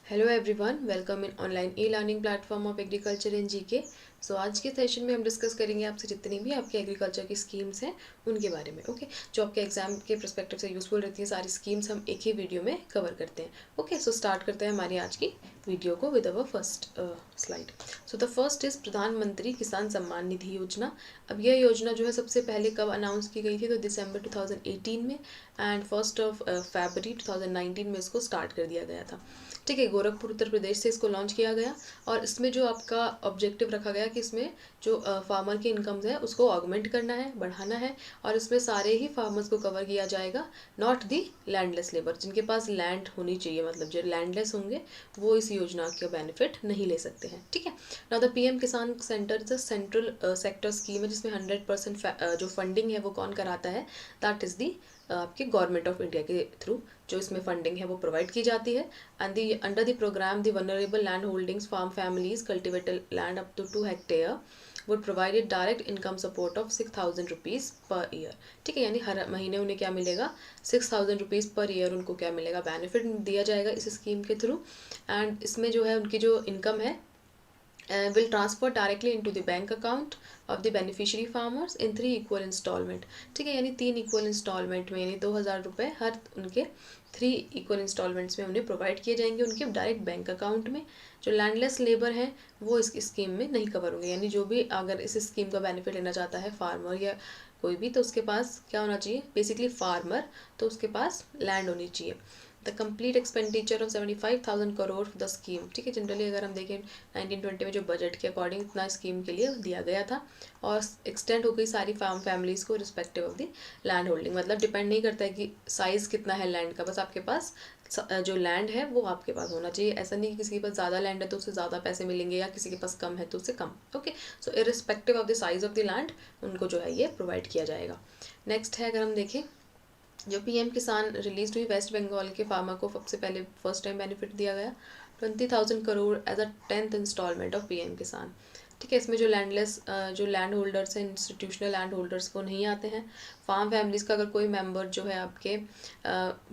Hello everyone, welcome in online e learning platform of agriculture in GK. So आज के session में हम discuss करेंगे आपसे जितनी भी आपके एग्रीकल्चर की स्कीम्स हैं उनके बारे में। ओके, जो आपके एग्जाम के परस्पेक्टिव से यूजफुल रहती हैं सारी स्कीम्स हम एक ही वीडियो में कवर करते हैं। ओके, सो स्टार्ट करते हैं हमारी आज की वीडियो को with our first slide. So the first is प्रधानमंत्री किसान सम्मान निधि योजना। अब यह योजना जो है सबसे पहले कब अनाउंस की गई थी, तो दिसंबर 2018 में, एंड 1 फरवरी 2019 में इसको स्टार्ट कर दिया गया था। ठीक है, गोरखपुर उत्तर प्रदेश से इसको लॉन्च किया गया। और इसमें जो आपका ऑब्जेक्टिव रखा गया कि इसमें जो फार्मर की इनकम्स है उसको ऑगमेंट करना है, बढ़ाना है। और इसमें सारे ही फार्मर्स को कवर किया जाएगा, नॉट दी लैंडलेस लेबर। जिनके पास लैंड होनी चाहिए, मतलब जो लैंडलेस होंगे वो इस योजना का बेनिफिट नहीं ले सकते हैं। ठीक है, नाउ द पीएम किसान centre the central sector scheme है, जिसमें 100% जो फंडिंग है वो कौन कराता है, दैट इज दी आपके गवर्नमेंट ऑफ इंडिया के थ्रू जो इसमें फंडिंग है वो प्रोवाइड की जाती है। And the under the programme the vulnerable land holdings farm families cultivated land up to 2 hectare would provided direct income support of 6,000 rupees per year. ठीक है, यानी हर महीने उन्हें क्या मिलेगा, 6,000 रुपीज़ पर ईयर उनको क्या मिलेगा, बेनिफिट दिया जाएगा इस स्कीम के थ्रू। एंड इसमें जो है उनकी जो इनकम है will transfer directly into the bank account of the beneficiary farmers in 3 equal installment। ठीक है, यानी 3 इक्वल इंस्टॉलमेंट में, यानी 2,000 रुपये हर उनके 3 इक्वल इंस्टॉलमेंट्स में उन्हें प्रोवाइड किए जाएंगे उनके डायरेक्ट बैंक अकाउंट में। जो लैंडलेस लेबर हैं वो इस स्कीम में नहीं कवर होंगे, यानी जो भी अगर इस स्कीम का बेनिफिट लेना चाहता है फार्मर या कोई भी, तो उसके पास क्या होना चाहिए, बेसिकली फार्मर, तो उसके पास लैंड होनी चाहिए। The complete expenditure of 75,000 crore the scheme. ठीक है, जनरली अगर हम देखें 1920 में जो बजट के अकॉर्डिंग इतना स्कीम के लिए दिया गया था, और एक्सटेंड हो गई सारी फार्म फैमिलीज़ को respective of the land holding. मतलब डिपेंड नहीं करता है कि साइज़ कितना है लैंड का, बस आपके पास जो लैंड है वो आपके पास होना चाहिए। ऐसा नहीं कि किसी के पास ज़्यादा लैंड है तो उससे ज़्यादा पैसे मिलेंगे, या किसी के पास कम है तो उससे कम। Okay, so irrespective of the size of the land उनको जो है ये प्रोवाइड किया जाएगा। नेक्स्ट है, अगर हम देखें जो पीएम किसान रिलीज हुई, वेस्ट बंगाल के फार्मर को सबसे पहले फर्स्ट टाइम बेनिफिट दिया गया 20,000 crore as a 10th instalment of PM Kisan. ठीक है, इसमें जो लैंडलेस जो लैंड होल्डर्स हैं, इंस्टीट्यूशनल लैंड होल्डर्स वो नहीं आते हैं। फार्म फैमिलीज़ का अगर कोई मेंबर जो है आपके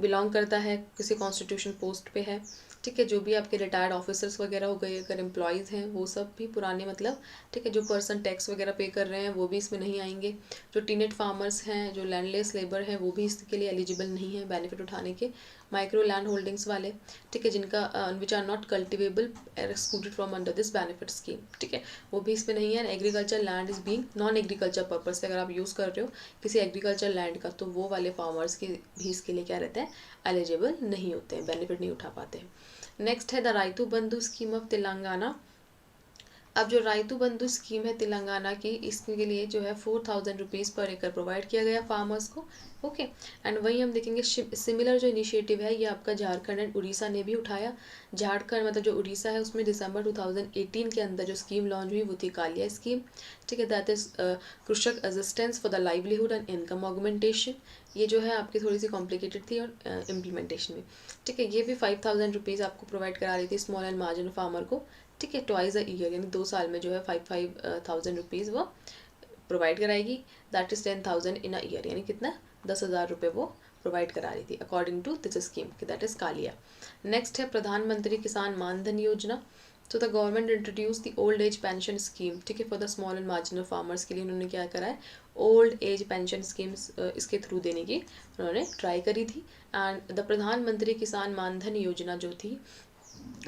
बिलोंग करता है, किसी कॉन्स्टिट्यूशन पोस्ट पे है, ठीक है, जो भी आपके रिटायर्ड ऑफिसर्स वगैरह हो गए, अगर एम्प्लॉयज़ हैं वो सब भी पुराने, मतलब ठीक है, जो पर्सन टैक्स वगैरह पे कर रहे हैं वो भी इसमें नहीं आएंगे। जो टीनेट फार्मर्स हैं, जो लैंडलेस लेबर हैं, वो भी इसके लिए एलिजिबल नहीं है बेनिफिट उठाने के। माइक्रो लैंड होल्डिंग्स वाले, ठीक है, जिनका which are not cultivable are excluded from under this benefit scheme. ठीक है, वो भी इसमें नहीं है। Agriculture land is being non agriculture purpose से अगर आप यूज़ कर रहे हो किसी एग्रीकल्चर लैंड का, तो वो वाले फार्मर्स की भी इसके लिए क्या रहते हैं, एलिजिबल नहीं होते हैं, बेनिफिट नहीं उठा पाते हैं। नेक्स्ट है द राइतू बंधु स्कीम ऑफ तेलंगाना। अब जो राइतू बंधु स्कीम है तेलंगाना की, इसके लिए जो है 4,000 रुपीज़ पर एकड़ प्रोवाइड किया गया फार्मर्स को। ओके, एंड वहीं हम देखेंगे सिमिलर जो इनिशिएटिव है ये आपका झारखंड एंड उड़ीसा ने भी उठाया। झारखंड मतलब जो उड़ीसा है उसमें दिसंबर 2018 के अंदर जो स्कीम लॉन्च हुई वो थी कालिया स्कीम। ठीक है, दैट इज कृषक assistance for the livelihood and income augmentation. ये जो है आपकी थोड़ी सी कॉम्प्लिकेटेड थी और इम्प्लीमेंटेशन में। ठीक है, ये भी 5,000 रुपीज़ आपको प्रोवाइड करा रही थी स्मॉल एंड मार्जिनल फार्मर को। ठीक है, ट्वाइस अ ईयर, यानी 2 साल में जो है 5,000 रुपीज़ वो प्रोवाइड कराएगी। That is 10,000 in a year, यानी कितना, 10,000 रुपये वो प्रोवाइड करा रही थी according to this scheme, that is Kalia. Next है प्रधानमंत्री किसान मानधन योजना। तो the government introduce the old age pension scheme. ठीक है, for the small and marginal farmers के लिए उन्होंने क्या करा है, ओल्ड एज पेंशन स्कीम्स इसके थ्रू देने की उन्होंने ट्राई करी थी। एंड द प्रधानमंत्री किसान मानधन योजना जो थी,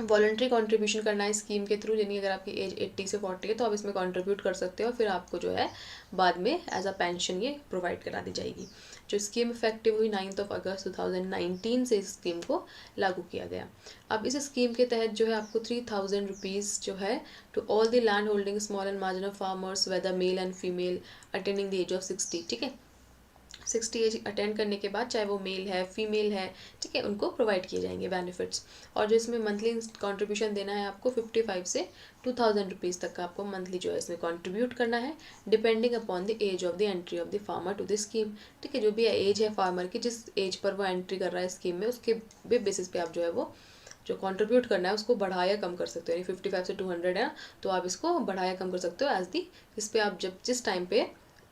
वॉलंटरी कंट्रीब्यूशन करना है स्कीम के थ्रू, यानी अगर आपकी एज 80 से 40 है तो आप इसमें कंट्रीब्यूट कर सकते हो, फिर आपको जो है बाद में एज अ पेंशन ये प्रोवाइड करा दी जाएगी। जो स्कीम इफेक्टिव हुई 9 अगस्त 2019 से इस स्कीम को लागू किया गया। अब इस स्कीम के तहत जो है आपको 3,000 रुपीज़ जो है to all the land holding small and marginal farmers whether male and female attending the age of 60। ठीक है, 60 एज अटेंड करने के बाद चाहे वो मेल है फीमेल है, ठीक है, उनको प्रोवाइड किए जाएंगे बेनिफिट्स। और जो इसमें मंथली कंट्रीब्यूशन देना है आपको 55 से 2,000 रुपीज़ तक का आपको मंथली जो है इसमें कंट्रीब्यूट करना है, depending upon the age of the entry of the farmer to the scheme. ठीक है, जो भी एज है फार्मर की, जिस एज पर वो एंट्री कर रहा है स्कीम में, उसके बेसिस पे आप जो है वो जो कंट्रीब्यूट करना है उसको बढ़ाया कम कर सकते हो। यानी 55 से 200 है तो आप इसको बढ़ाया कम कर सकते हो एज दी, इस पर आप जब जिस टाइम पे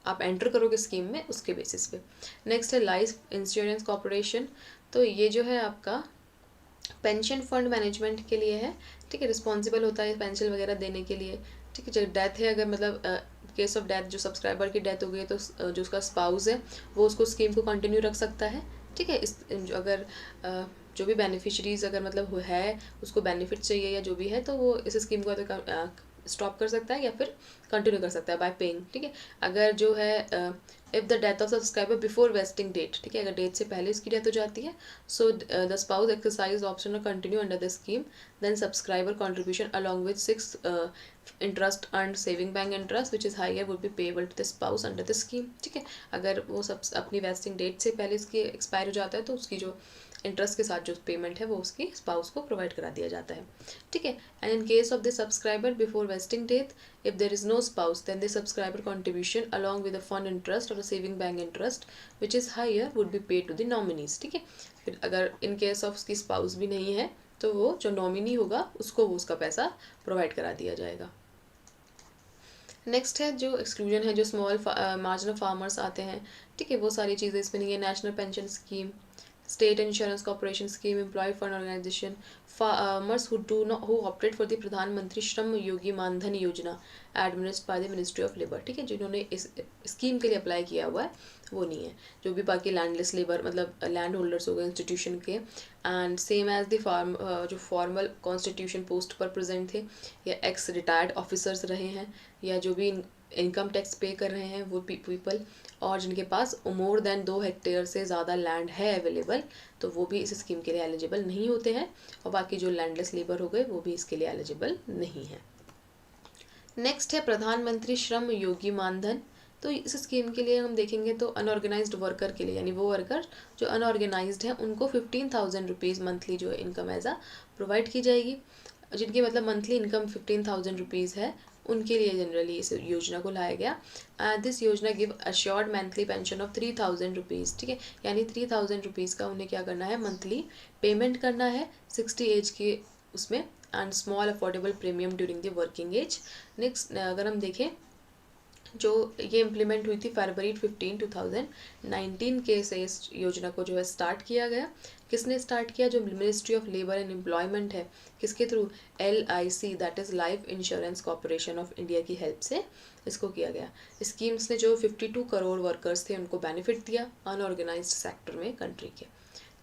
आप एंटर करोगे स्कीम में उसके बेसिस पे। नेक्स्ट है लाइफ इंश्योरेंस कॉर्पोरेशन। तो ये जो है आपका पेंशन फंड मैनेजमेंट के लिए है, ठीक है, रिस्पॉन्सिबल होता है पेंशन वगैरह देने के लिए, ठीक है। जब डेथ है, अगर मतलब केस ऑफ डेथ, जो सब्सक्राइबर की डेथ हो गई है, तो जो उसका स्पाउस है वो उसको स्कीम को कंटिन्यू रख सकता है, ठीक है। अगर जो भी बेनिफिशरीज अगर मतलब है, उसको बेनिफिट चाहिए या जो भी है, तो वो इस स्कीम को तो स्टॉप कर सकता है या फिर कंटिन्यू कर सकता है बाय पेइंग, ठीक है। अगर जो है if the death of subscriber before vesting date, ठीक है, अगर डेट से पहले इसकी डेथ हो जाती है, so the spouse exercise option और continue under the scheme, then subscriber contribution along with 6 interest earn saving bank interest which is higher would be payable to the spouse under the scheme, ठीक है। अगर वो सब अपनी wasting date से पहले इसकी एक्सपायर हो जाता है, तो उसकी जो इंटरेस्ट के साथ जो पेमेंट है वो उसकी स्पाउस को प्रोवाइड करा दिया जाता है, ठीक है। And in case of the subscriber before vesting date, if there is no spouse, then the subscriber contribution along with the fund interest or the saving bank interest which is higher would be paid to the nominees, ठीक है। फिर अगर इन case of उसकी spouse भी नहीं है, तो वो जो नॉमिनी होगा उसको वो उसका पैसा प्रोवाइड करा दिया जाएगा। नेक्स्ट है जो एक्सक्लूजन है, जो स्मॉल मार्जिनल फार्मर्स आते हैं, ठीक है, वो सारी चीज़ें इसमें नहीं है। National pension scheme, state insurance corporation scheme, employ fund organisation, farmers who opted for the प्रधानमंत्री श्रम योगी मानधन योजना administered by the ministry of labour, ठीक है, जिन्होंने इस स्कीम के लिए अप्लाई किया हुआ है वो नहीं है। जो भी बाकी लैंडलेस लेबर मतलब लैंड होल्डर्स हो गए इंस्टीट्यूशन के, एंड सेम एज द जो फॉर्मल कॉन्स्टिट्यूशन पोस्ट पर प्रेजेंट थे, या एक्स रिटायर्ड ऑफिसर्स रहे हैं, या जो भी इनकम टैक्स पे कर रहे हैं वो पीपल, और जिनके पास मोर देन 2 हेक्टेयर से ज़्यादा लैंड है अवेलेबल, तो वो भी इस स्कीम के लिए एलिजिबल नहीं होते हैं। और बाकी जो लैंडलेस लेबर हो गए वो भी इसके लिए एलिजिबल नहीं है। नेक्स्ट है प्रधानमंत्री श्रम योगी मानधन। तो इस स्कीम के लिए हम देखेंगे तो अनऑर्गेनाइज्ड वर्कर के लिए, यानी वो वर्कर जो अनऑर्गेनाइज्ड है, उनको 15,000 रुपीज़ मंथली जो है इनकम एज आ प्रोवाइड की जाएगी। जिनकी मतलब मंथली इनकम 15,000 रुपीज़ है, उनके लिए जनरली इस योजना को लाया गया। दिस योजना give assured monthly pension of 3,000 rupees, ठीक है, यानी 3,000 रुपीज़ का उन्हें क्या करना है, मंथली पेमेंट करना है 60 एज के उसमें, and small affordable premium during the working age. Next अगर हम देखें, जो ये इम्प्लीमेंट हुई थी फरवरी 15, 2019 के से इस योजना को जो है स्टार्ट किया गया। किसने स्टार्ट किया, जो ministry of labour and employment है, किसके through, LIC, that is life insurance corporation of India की हेल्प से इसको किया गया। स्कीम्स ने जो 52 करोड़ वर्कर्स थे उनको बेनिफिट दिया अनऑर्गेनाइज्ड सेक्टर में कंट्री के,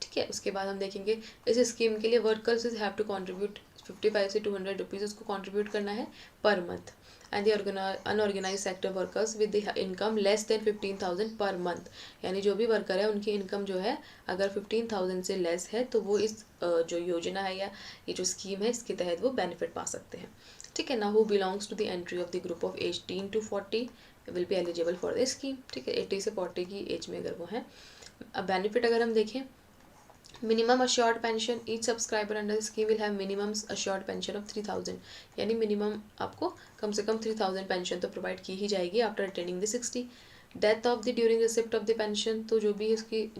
ठीक है। उसके बाद हम देखेंगे इस स्कीम के लिए वर्कर्स हैव टू कंट्रीब्यूट 55 से 200 रुपीज़ उसको कंट्रीब्यूट करना है per month, and the unorganise sector workers with the income less than 15,000 per month, यानी जो भी वर्कर है उनकी इनकम जो है अगर 15,000 से लेस है, तो वो इस जो योजना है या ये जो स्कीम है इसके तहत वो बेनिफिट पा सकते हैं, ठीक है ना। Who belongs to the entry of the group of 18 to 40 will be eligible for the scheme, ठीक है, 80 से 40 की एज में अगर वो हैं। अब बेनिफिट अगर हम देखें, minimum assured pension, each subscriber under scheme will have minimum assured pension of 3,000, यानी मिनिमम आपको कम से कम 3,000 पेंशन तो प्रोवाइड की ही जाएगी after attaining the 60। Death of the during receipt of the pension, तो जो भी उसकी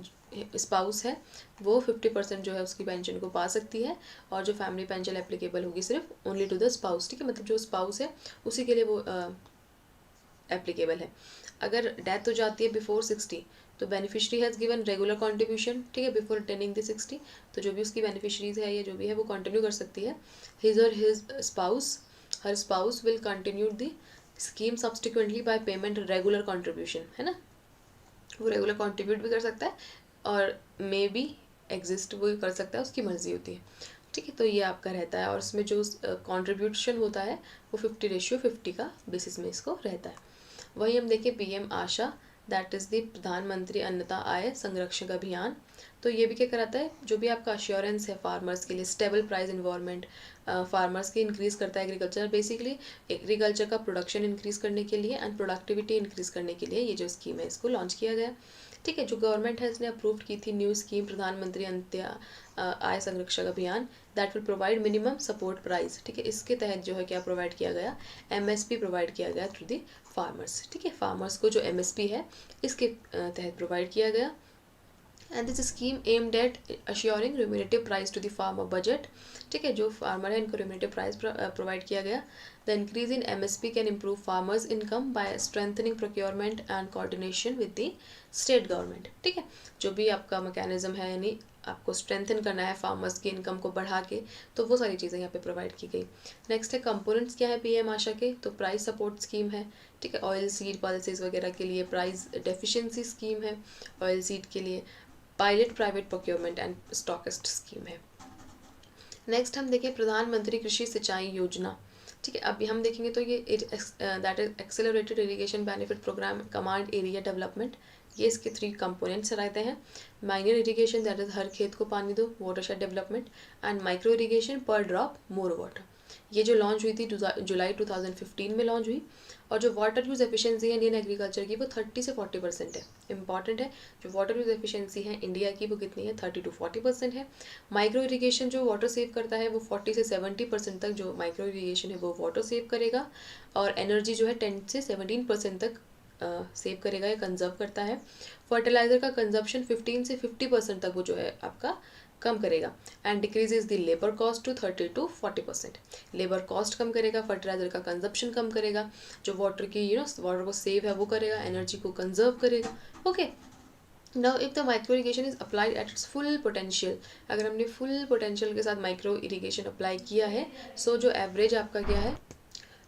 स्पाउस है वो 50% जो है उसकी पेंशन को पा सकती है, और जो फैमिली पेंशन एप्लीकेबल होगी सिर्फ ओनली टू द स्पाउस, ठीक है, मतलब जो स्पाउस है उसी के लिए वो एप्लीकेबल है। अगर डेथ हो जाती है बिफोर 60, तो beneficiary has given regular contribution, ठीक है, बिफोर अटेनिंग द 60, तो जो भी उसकी बेनिफिशरीज है या जो भी है वो कंटिन्यू कर सकती है। हिज और his spouse, her spouse will continue the scheme subsequently by payment regular contribution, है ना, वो रेगुलर कॉन्ट्रीब्यूट भी कर सकता है और मे बी एग्जिस्ट वो कर सकता है, उसकी मर्जी होती है, ठीक है। तो ये आपका रहता है, और इसमें जो कॉन्ट्रीब्यूशन होता है वो 50:50 का बेसिस में इसको रहता है। वही हम देखें PM Asha, that is the प्रधानमंत्री अन्नता आय संरक्षण अभियान, तो ये भी क्या कराता है, जो भी आपका अश्योरेंस है फार्मर्स के लिए, स्टेबल प्राइस इन्वायरमेंट फार्मर्स की इंक्रीज़ करता है एग्रीकल्चर, बेसिकली एग्रीकल्चर का प्रोडक्शन इंक्रीज़ करने के लिए एंड प्रोडक्टिविटी इंक्रीज़ करने के लिए ये जो स्कीम है इसको लॉन्च किया गया, ठीक है। जो गवर्नमेंट है इसने अप्रूव की थी न्यू स्कीम प्रधानमंत्री अन्त्य आय संरक्षक अभियान, that will provide minimum support price, ठीक है। इसके तहत जो है क्या प्रोवाइड किया गया, MSP प्रोवाइड किया गया थ्रू दी फार्मर्स, ठीक है, फार्मर्स को जो MSP है इसके तहत प्रोवाइड किया गया। And this scheme aimed at assuring remunerative price to the farmer budget, ठीक है, जो फार्मर है इनको रेम्यूनेटिव प्राइस प्रोवाइड किया गया the increase in MSP can improve farmers income by strengthening procurement and coordination with the state government. ठीक है, जो भी आपका मैकेनिज्म है, यानी आपको स्ट्रेंथन करना है फार्मर्स की इनकम को बढ़ा के, तो वो सारी चीज़ें यहाँ पे प्रोवाइड की गई। नेक्स्ट है कंपोनेंट्स क्या है PM आशा के, तो प्राइस सपोर्ट स्कीम है। ठीक है, ऑयल सीड पल्सेस वगैरह के लिए प्राइस डेफिशिएंसी स्कीम है, ऑयल सीड के लिए pilot private procurement and stockist scheme है। नेक्स्ट हम देखें प्रधानमंत्री कृषि सिंचाई योजना। ठीक है, अभी हम देखेंगे तो ये that is accelerated irrigation benefit programme command area development, ये इसके 3 कंपोनेंट्स रहते हैं। माइनर इरिगेशन दैट इज हर खेत को पानी दो, watershed development, and micro irrigation per drop more water. ये जो लॉन्च हुई थी जुलाई 2015 में लॉन्च हुई, और जो वाटर यूज एफिशिएंसी है इंडियन एग्रीकल्चर की वो 30 से 40% है। इंपॉर्टेंट है, जो वाटर यूज एफिशिएंसी है इंडिया की वो कितनी है, 30 to 40% है। माइक्रो इरिगेशन जो वाटर सेव करता है वो 40 से 70% तक जो माइक्रो इरिगेशन है वो वाटर सेव करेगा, और एनर्जी जो है 10 से 17% तक सेव करेगा या कंजर्व करता है। फर्टिलाइजर का कंजप्शन 15 से 50% तक वो जो है आपका कम करेगा, and decreases the labour cost to 30 to 40%। Labour cost कम करेगा, फर्टिलाइजर का कंजप्शन कम करेगा, जो वाटर की वाटर को सेव है वो करेगा, एनर्जी को कंजर्व करेगा। Okay, now if the micro irrigation is applied at its full potential, अगर हमने फुल पोटेंशियल के साथ माइक्रो इरिगेशन अप्लाई किया है, सो जो एवरेज आपका क्या है,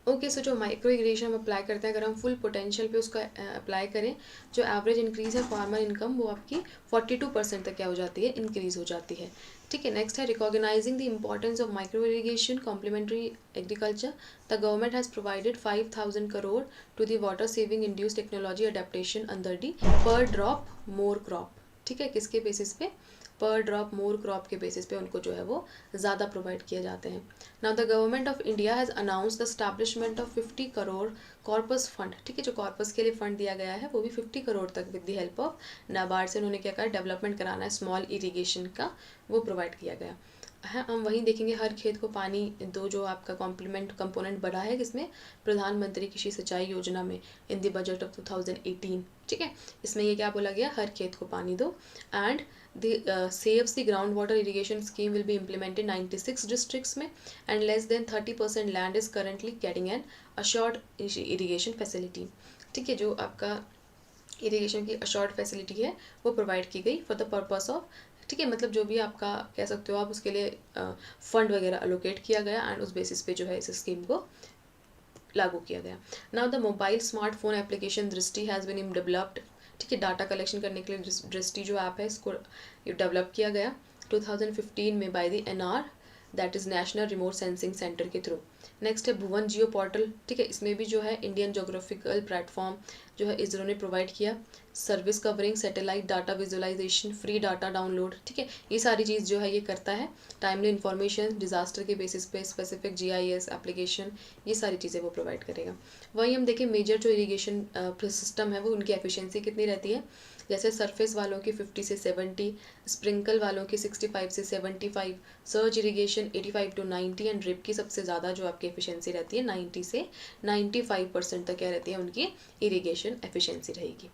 ओके, सो जो माइक्रो इरिगेशन हम अप्लाई करते हैं, अगर हम फुल पोटेंशियल पे उसका अप्लाई करें, जो एवरेज इंक्रीज़ है फार्मर इनकम वो आपकी 42% तक क्या हो जाती है, इंक्रीज़ हो जाती है। ठीक है, नेक्स्ट है recognising the importance of micro irrigation complementary agriculture, the government has provided 5,000 crore to the water saving induce technology adaptation under the per drop more crop. ठीक है, किसके बेसिस पे, पर ड्रॉप मोर क्रॉप के बेसिस पे उनको जो है वो ज़्यादा प्रोवाइड किए जाते हैं। Now the government of India has announce the establishment of 50 crore corpus fund. ठीक है, जो कॉर्पस के लिए फंड दिया गया है वो भी 50 करोड़ तक with the help of NABARD से उन्होंने क्या कहा, डेवलपमेंट कराना है स्मॉल इरीगेशन का, वो प्रोवाइड किया गया है। हम वहीं देखेंगे हर खेत को पानी दो, जो आपका कॉम्प्लीमेंट कंपोनेंट बढ़ा है किसमें, प्रधानमंत्री कृषि सिंचाई योजना में, इन द बजट ऑफ 2018। ठीक है, इसमें ये क्या बोला गया, हर खेत को पानी दो, and the saves the groundwater irrigation scheme will be implemented 96 districts में, and less than 30% land is currently getting an assured irrigation facility। ठीक है, जो आपका इरिगेशन की assured facility है वो प्रोवाइड की गई फॉर द पर्पस ऑफ, ठीक है, मतलब जो भी आपका कह सकते हो आप उसके लिए फंड वगैरह अलोकेट किया गया, एंड उस बेसिस पे जो है इस स्कीम को लागू किया गया। Now the mobile smartphone application दृष्टि हैज़ बीन डेवलप्ड। ठीक है, डाटा कलेक्शन करने के लिए दृष्टि जो ऐप है इसको डेवलप किया गया 2015 में by the NR, that is national remote sensing centre के थ्रू। नेक्स्ट है भुवन जियो पोर्टल। ठीक है, इसमें भी जो है इंडियन जोग्राफिकल प्लेटफॉर्म जो है इसरो ने प्रोवाइड किया, service covering satellite data visualisation, free data download. ठीक है, ये सारी चीज़ जो है ये करता है, टाइमली इन्फॉर्मेशन डिजास्टर के बेसिस पे, स्पेसिफिक GIS एप्लीकेशन, ये सारी चीज़ें वो प्रोवाइड करेगा। वहीं हम देखें मेजर जो इरीगेशन सिस्टम है वो उनकी एफिशिएंसी कितनी रहती है, जैसे सरफेस वालों की 50 से 70, स्प्रिंकल वालों की 65 से 75, surge irrigation 85 to 90, and drip की सबसे ज़्यादा जो आपकी एफिशिएंसी रहती है 90 से 95% तक क्या रहती है उनकी इरिगेशन एफिशिएंसी रहेगी।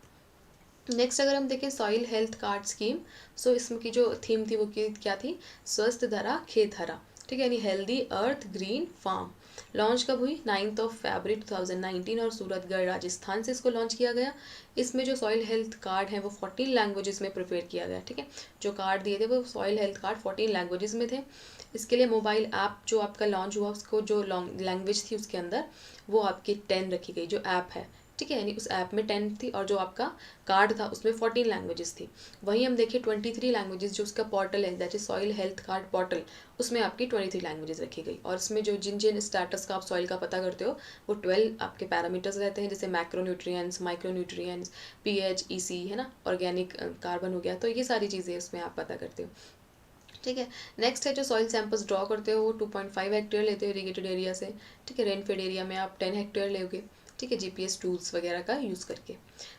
नेक्स्ट अगर हम देखें सॉइल हेल्थ कार्ड स्कीम, सो इसमें की जो थीम थी वो क्या थी, स्वस्थ धरा खेत हरा। ठीक है, यानी हेल्दी अर्थ ग्रीन फार्म। लॉन्च कब हुई, 9 फरवरी 2019, और सूरतगढ़ राजस्थान से इसको लॉन्च किया गया। इसमें जो सॉइल हेल्थ कार्ड है वो 14 लैंग्वेजेस में प्रिपेयर किया गया। ठीक है, जो कार्ड दिए थे वो सॉइल हेल्थ कार्ड 14 लैंग्वेजेस में थे। इसके लिए मोबाइल ऐप जो आपका लॉन्च हुआ उसको जो लैंग्वेज थी उसके अंदर वो आपकी 10 रखी गई, जो ऐप है। ठीक है, यानी उस ऐप में 10 थी, और जो आपका कार्ड था उसमें 14 लैंग्वेजेस थी। वहीं हम देखिए 23 लैंग्वेजेस जो उसका पोर्टल है, that is soil health card portal, उसमें आपकी 23 लैंग्वेजेस रखी गई। और इसमें जो जिन जिन स्टेटस का आप सॉइल का पता करते हो वो 12 आपके पैरामीटर्स रहते हैं, जैसे macro nutrients, micro nutrients, pH, EC, है ना, ऑर्गेनिक कार्बन हो गया, तो ये सारी चीज़ें उसमें आप पता करते हो। ठीक है, नेक्स्ट है जो सॉइल सैंपल्स ड्रॉ करते हो वो 2.5 हेक्टेयर लेते हो इरीगेटेड एरिया से। ठीक है, रेनफेड एरिया में आप 10 हेक्टेयर लोगे। ठीक है, GPS टूल्स वगैरह का यूज़ करके।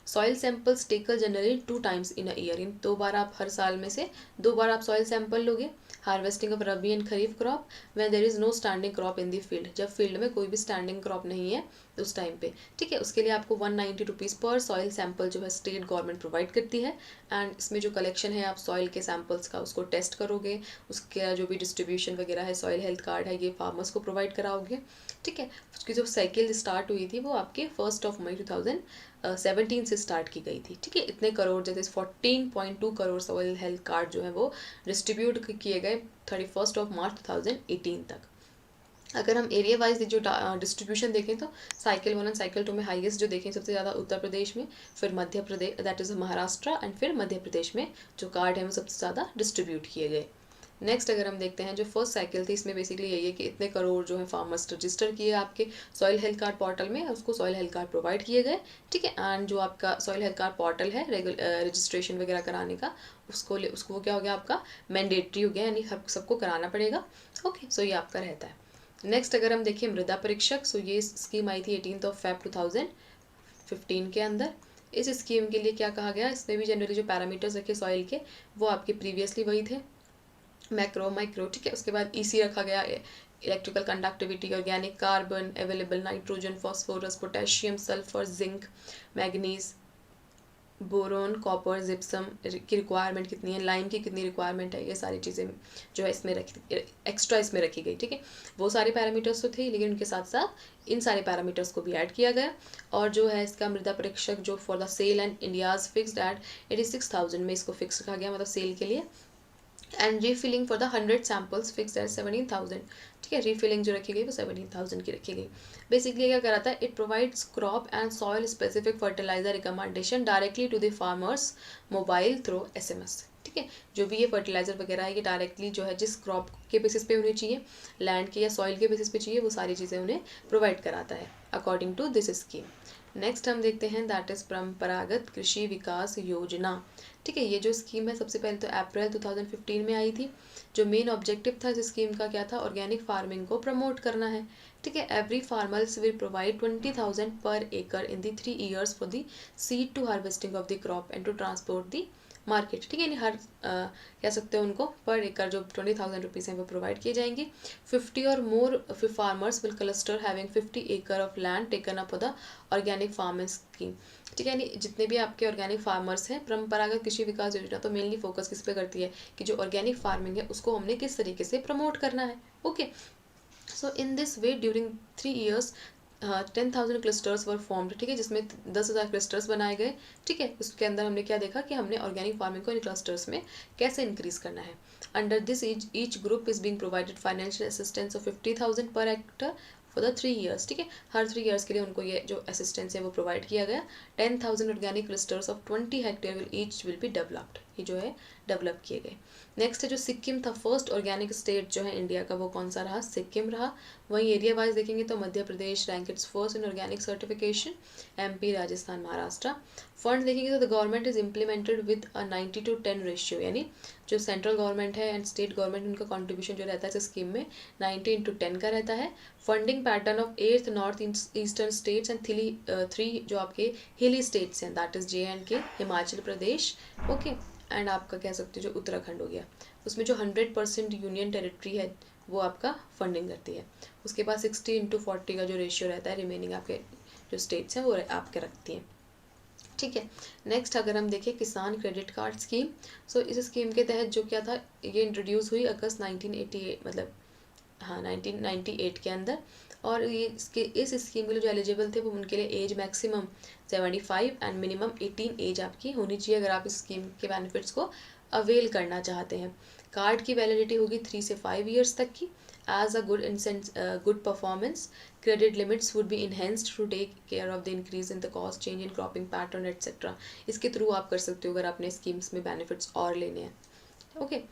Soil samples taken generally 2 times in a year, इन 2 बार आप हर साल में से 2 बार आप सॉइल सैंपल लोगे। Harvesting of rabi and kharif crop when there is no standing crop in the field, जब फील्ड में कोई भी स्टैंडिंग क्रॉप नहीं है उस टाइम पे, ठीक है। उसके लिए आपको 190 रुपीज़ पर सॉइल सैंपल जो है स्टेट गवर्नमेंट प्रोवाइड करती है। एंड इसमें जो कलेक्शन है आप सॉइल के सैंपल्स का उसको टेस्ट करोगे, उसका जो भी डिस्ट्रीब्यूशन वगैरह है, सॉइल हेल्थ कार्ड है, ये फार्मर्स को प्रोवाइड कराओगे, ठीक है। उसकी जो साइकिल स्टार्ट हुई थी वो आपके 1 मई 2017 से स्टार्ट की गई थी, ठीक है। इतने करोड़ जैसे 14.2 करोड़ सॉइल हेल्थ कार्ड जो है वो डिस्ट्रीब्यूट किए गए 31 मार्च 2018 तक। अगर हम एरिया वाइज जो डिस्ट्रीब्यूशन देखें तो साइकिल 1 एंड साइकिल 2 में हाईएस्ट जो देखें सबसे ज़्यादा उत्तर प्रदेश में, फिर Madhya Pradesh that is Maharashtra, and फिर मध्य प्रदेश में जो कार्ड है वो सबसे ज़्यादा डिस्ट्रीब्यूट किए गए। नेक्स्ट अगर हम देखते हैं जो फर्स्ट साइकिल थी, इसमें बेसिकली यही है कि इतने करोड़ जो है फार्मर्स रजिस्टर किए आपके सॉइल हेल्थ कार्ड पोर्टल में, उसको सॉइल हेल्थ कार्ड प्रोवाइड किए गए, ठीक है। एंड जो आपका सॉइल हेल्थ कार्ड पोर्टल है रजिस्ट्रेशन वगैरह कराने का, उसको क्या हो गया आपका मैंडेटरी हो गया, यानी सबको कराना पड़ेगा, ओके। सो ये आपका रहता है। नेक्स्ट अगर हम देखिए मृदा परीक्षक, सो ये स्कीम आई थी 18 Feb 2015 के अंदर। इस स्कीम के लिए क्या कहा गया, इसमें भी जनरली जो पैरामीटर्स रखे सॉइल के वो आपके प्रीवियसली वही थे, मैक्रो माइक्रो, ठीक है। उसके बाद ईसी रखा गया, electrical conductivity, organic carbon, available nitrogen, phosphorus, potassium, sulphur, zinc, manganese, boron, copper, gypsum की रिक्वायरमेंट कितनी है, लाइम की कितनी रिक्वायरमेंट है, ये सारी चीज़ें जो है इसमें रखी एक्स्ट्रा इसमें रखी गई, ठीक है। वो सारे पैरामीटर्स तो थे, लेकिन उनके साथ साथ इन सारे पैरामीटर्स को भी ऐड किया गया। और जो है इसका मृदा परीक्षक जो for the sale and India's fixed at 86,000 में इसको फिक्स रखा गया, मतलब सेल के लिए। And refilling for the 100 samples fix eight 17,000, ठीक है। रीफिलिंग जो रखी गई वो 17,000 की रखी गई। बेसिकली क्या कराता है, it provides crop and soil specific fertiliser recommendation directly to the farmers mobile through SMS, ठीक है। जो भी ये फर्टिलाइजर वगैरह है ये डायरेक्टली जो है जिस क्रॉप के बेसिस पे उन्हें चाहिए, लैंड के या सॉइल के बेसिस पे चाहिए, वो सारी चीज़ें उन्हें प्रोवाइड कराता है according to this scheme. Next हम देखते हैं दैट इज़ परंपरागत कृषि विकास योजना, ठीक है। ये जो स्कीम है सबसे पहले तो अप्रैल 2015 में आई थी। जो मेन ऑब्जेक्टिव था इस स्कीम का क्या था, ऑर्गेनिक फार्मिंग को प्रमोट करना है, ठीक है। Every farmers will provide 20,000 per एकड़ in the 3 years for the seed to harvesting of the crop and to transport the market, ठीक है। यानी हर कह सकते हैं उनको पर एकड़ जो 20,000 रुपीज़ हैं वो प्रोवाइड किए जाएंगे। 50 और मोर फार्मर्स विल क्लस्टर हैविंग 50 एकड़ of land taken up for the organic farming scheme, ठीक है। यानी जितने भी आपके ऑर्गेनिक फार्मर्स हैं, परंपरागत कृषि विकास योजना तो मेनली फोकस किस पे करती है कि जो ऑर्गेनिक फार्मिंग है उसको हमने किस तरीके से प्रमोट करना है, okay. So in this way during 3 years 10,000 clusters were formed, ठीक है, जिसमें 10,000 क्लस्टर्स बनाए गए, ठीक है। उसके अंदर हमने क्या देखा कि हमने ऑर्गेनिक फार्मिंग को इन क्लस्टर्स में कैसे इंक्रीज करना है। Under this each group is being provided financial assistance of 50,000 per hectare for the 3 years, ठीक है। हर 3 years के लिए उनको ये जो असिस्टेंस है वो प्रोवाइड किया गया। 10,000 organic clusters of 20 hectare will be developed, ये जो है डेवलप किए गए। नेक्स्ट है जो सिक्किम था, फर्स्ट ऑर्गेनिक स्टेट जो है इंडिया का वो कौन सा रहा, सिक्किम रहा। वहीं एरिया वाइज देखेंगे तो Madhya Pradesh rank its first in organic certification, MP, Rajasthan, Maharashtra. Fund देखेंगे तो the government is implemented with a 90:10 ratio, यानी जो सेंट्रल गवर्नमेंट है एंड स्टेट गवर्नमेंट उनका कंट्रीब्यूशन जो रहता है इस स्कीम में 90:10 का रहता है। Funding pattern of 8th north eastern states and 3 जो आपके हिली स्टेट्स हैं that is J&K, Himachal Pradesh, okay. And आपका कह सकते हो जो उत्तराखंड हो गया, उसमें जो 100% यूनियन टेरिटरी है वो आपका फंडिंग करती है। उसके बाद 60:40 का जो रेशियो रहता है रिमेनिंग आपके जो स्टेट्स हैं वो आपके रखती हैं, ठीक है। नेक्स्ट अगर हम देखें किसान क्रेडिट कार्ड स्कीम, सो इस स्कीम के तहत जो क्या था ये इंट्रोड्यूस हुई अगस्त 1988 मतलब हाँ 1998 के अंदर। और ये इस स्कीम के लिए जो एलिजिबल थे वो उनके लिए age maximum 75 and minimum 18 age आपकी होनी चाहिए अगर आप इस स्कीम के बेनिफिट्स को अवेल करना चाहते हैं। कार्ड की वैलिडिटी होगी 3 से 5 years तक की। As a good performance credit limits would be enhanced to take care of the increase in the cost, change in cropping pattern etcetera. इसके थ्रू आप कर सकते हो अगर आपने स्कीम्स में बेनिफिट्स और लेने हैं, okay.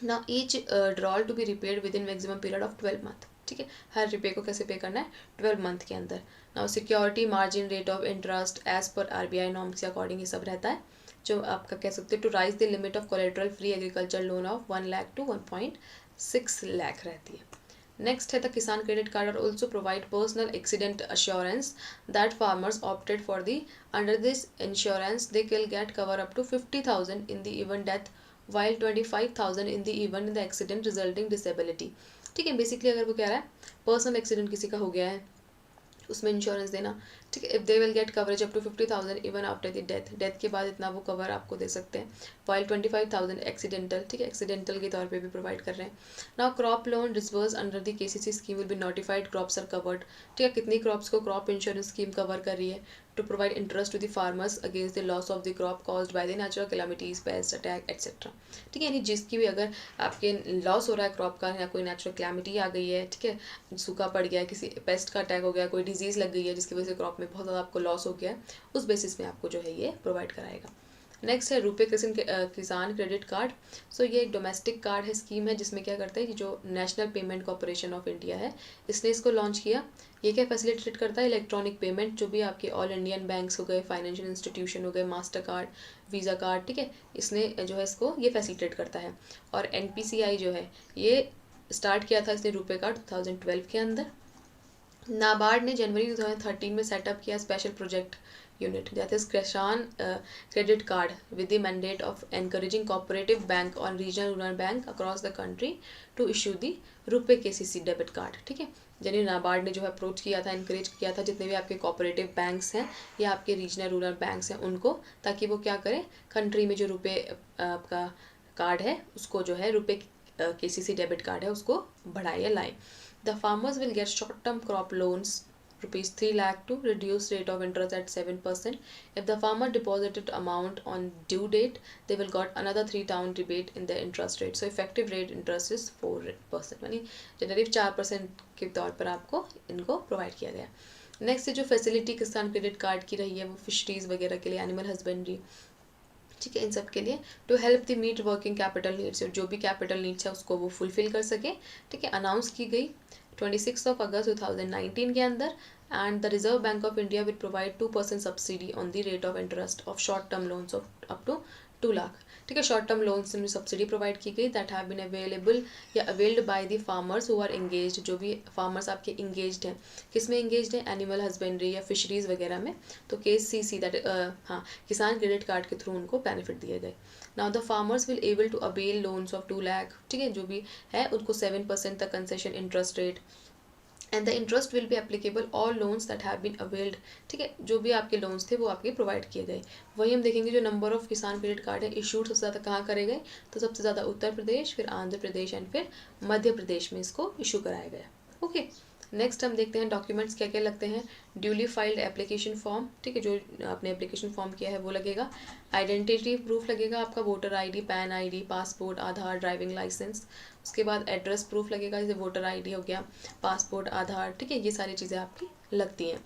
Now each drawl to be repaid within maximum period of 12 month, ठीक है। हर रिपे को कैसे पे करना है, 12 month के अंदर। Now security margin rate of interest as per RBI norms के अकॉर्डिंग ये सब रहता है। जो आपका कह सकते हो to raise the limit of collateral free agriculture loan of 1 lakh to 1.6 lakh रहती है। नेक्स्ट है the Kisan credit card are also provide personal accident assurance that farmers opted for the under this insurance they can get cover up to 50,000 in the even death while 25,000 in the even in the accident resulting disability. ठीक है, basically अगर वो कह रहा है personal accident किसी का हो गया है उसमें इंश्योरेंस देना, ठीक है, if they will get coverage up to 50,000 even after the death, death के बाद इतना वो कवर आपको दे सकते हैं। वाइल 25,000 एक्सीडेंटल, ठीक है, एक्सीडेंटल के तौर पे भी प्रोवाइड कर रहे हैं। Now crop loan disburse under the KCC scheme will be notified crops are covered, ठीक है, कितनी क्रॉप्स को क्रॉप इंश्योरेंस स्कीम कवर कर रही है to provide interest to the farmers against the loss of the crop caused by the natural calamities, pest attack etcetera. ठीक है, यानी जिसकी भी अगर आपके लॉस हो रहा है क्रॉप का, या कोई नेचुरल कैलामिटी आ गई है, ठीक है, सूखा पड़ गया है, किसी पेस्ट का अटैक हो गया, कोई डिजीज़ लग गई है जिसकी वजह से क्रॉप में बहुत ज़्यादा आपको लॉस हो गया है, उस बेसिस में आपको जो है ये प्रोवाइड कराएगा। नेक्स्ट है रुपे किसान क्रेडिट कार्ड। सो ये एक डोमेस्टिक कार्ड है, स्कीम है, जिसमें क्या करता है कि जो national payment corporation of India है इसने इसको लॉन्च किया। ये क्या फैसिलिटेट करता है, इलेक्ट्रॉनिक पेमेंट, जो भी आपके ऑल इंडियन बैंक्स हो गए, फाइनेंशियल इंस्टीट्यूशन हो गए, मास्टर कार्ड, वीज़ा कार्ड, ठीक है, इसने जो है इसको ये फैसिलिटेट करता है। और NPCI जो है ये स्टार्ट किया था इसने रुपे कार्ड 2012 के अंदर। नाबार्ड ने जनवरी 2013 में सेटअप किया special project unit that is Kisan credit card with the mandate of encouraging cooperative bank on regional rural bank across the country to issue the RuPay KCC debit card. ठीक है, यानी नाबार्ड ने जो है अप्रोच किया था, इनकरेज किया था जितने भी आपके कोऑपरेटिव बैंक्स हैं या आपके रीजनल रूरल बैंक्स हैं उनको, ताकि वो क्या करें, कंट्री में जो रुपे आपका कार्ड है उसको जो है रुपे KCC डेबिट कार्ड है उसको बढ़ाए या लाए। The farmers will get short-term crop loans rupees 3 lakh to reduce rate of interest at 7%. If the farmer deposited amount on due date, they will got another 3 times rebate in the interest rate. So effective rate interest is 4%, यानी generally 4% के तौर पर आपको इनको provide किया गया। Next जो facility किसान क्रेडिट कार्ड की रही है वो फिशरीज वगैरह के लिए, एनिमल हस्बेंड्री, ठीक है, इन सब के लिए to help the meet working capital needs, जो भी कैपिटल नीड्स है उसको वो फुलफिल कर सके। ठीक है, अनाउंस की गई 26 अगस्त 2019 के अंदर। And the reserve bank of India will provide 2% subsidy on the rate of interest of short term loans of up to 2 lakh. ठीक है, शॉर्ट टर्म लोन्स में सब्सिडी प्रोवाइड की गई दैट हैव बीन अवेलेबल या availed by the farmers who are engaged, जो भी farmers आपके engaged हैं, किस में एंगेज्ड है, एनिमल हस्बेंड्री या फिशरीज वगैरह में, तो KCC दैट हाँ किसान क्रेडिट कार्ड के थ्रू उनको बेनिफिट दिए गए। Now the farmers will able to avail loans of 2 lakh, ठीक है, जो भी है उनको 7% तक concession interest rate, and the interest will be applicable all loans that have been availed. ठीक है, जो भी आपके लोन्स थे वो आपके प्रोवाइड किए गए। वही हम देखेंगे जो नंबर ऑफ किसान क्रेडिट कार्ड है इशूड सबसे ज़्यादा कहाँ करे गए, तो सबसे ज़्यादा उत्तर प्रदेश, फिर आंध्र प्रदेश एंड फिर मध्य प्रदेश में इसको इशू कराया गया। ओके, नेक्स्ट हम देखते हैं डॉक्यूमेंट्स क्या क्या लगते हैं। ड्यूली फाइल्ड एप्लीकेशन फॉर्म, ठीक है, जो आपने एप्लीकेशन फॉर्म किया है वो लगेगा। आइडेंटिटी प्रूफ लगेगा आपका, voter ID, PAN ID, passport, Aadhaar, driving licence. उसके बाद एड्रेस प्रूफ लगेगा, जैसे वोटर ID हो गया, पासपोर्ट, आधार, ठीक है, ये सारी चीज़ें आपकी लगती हैं।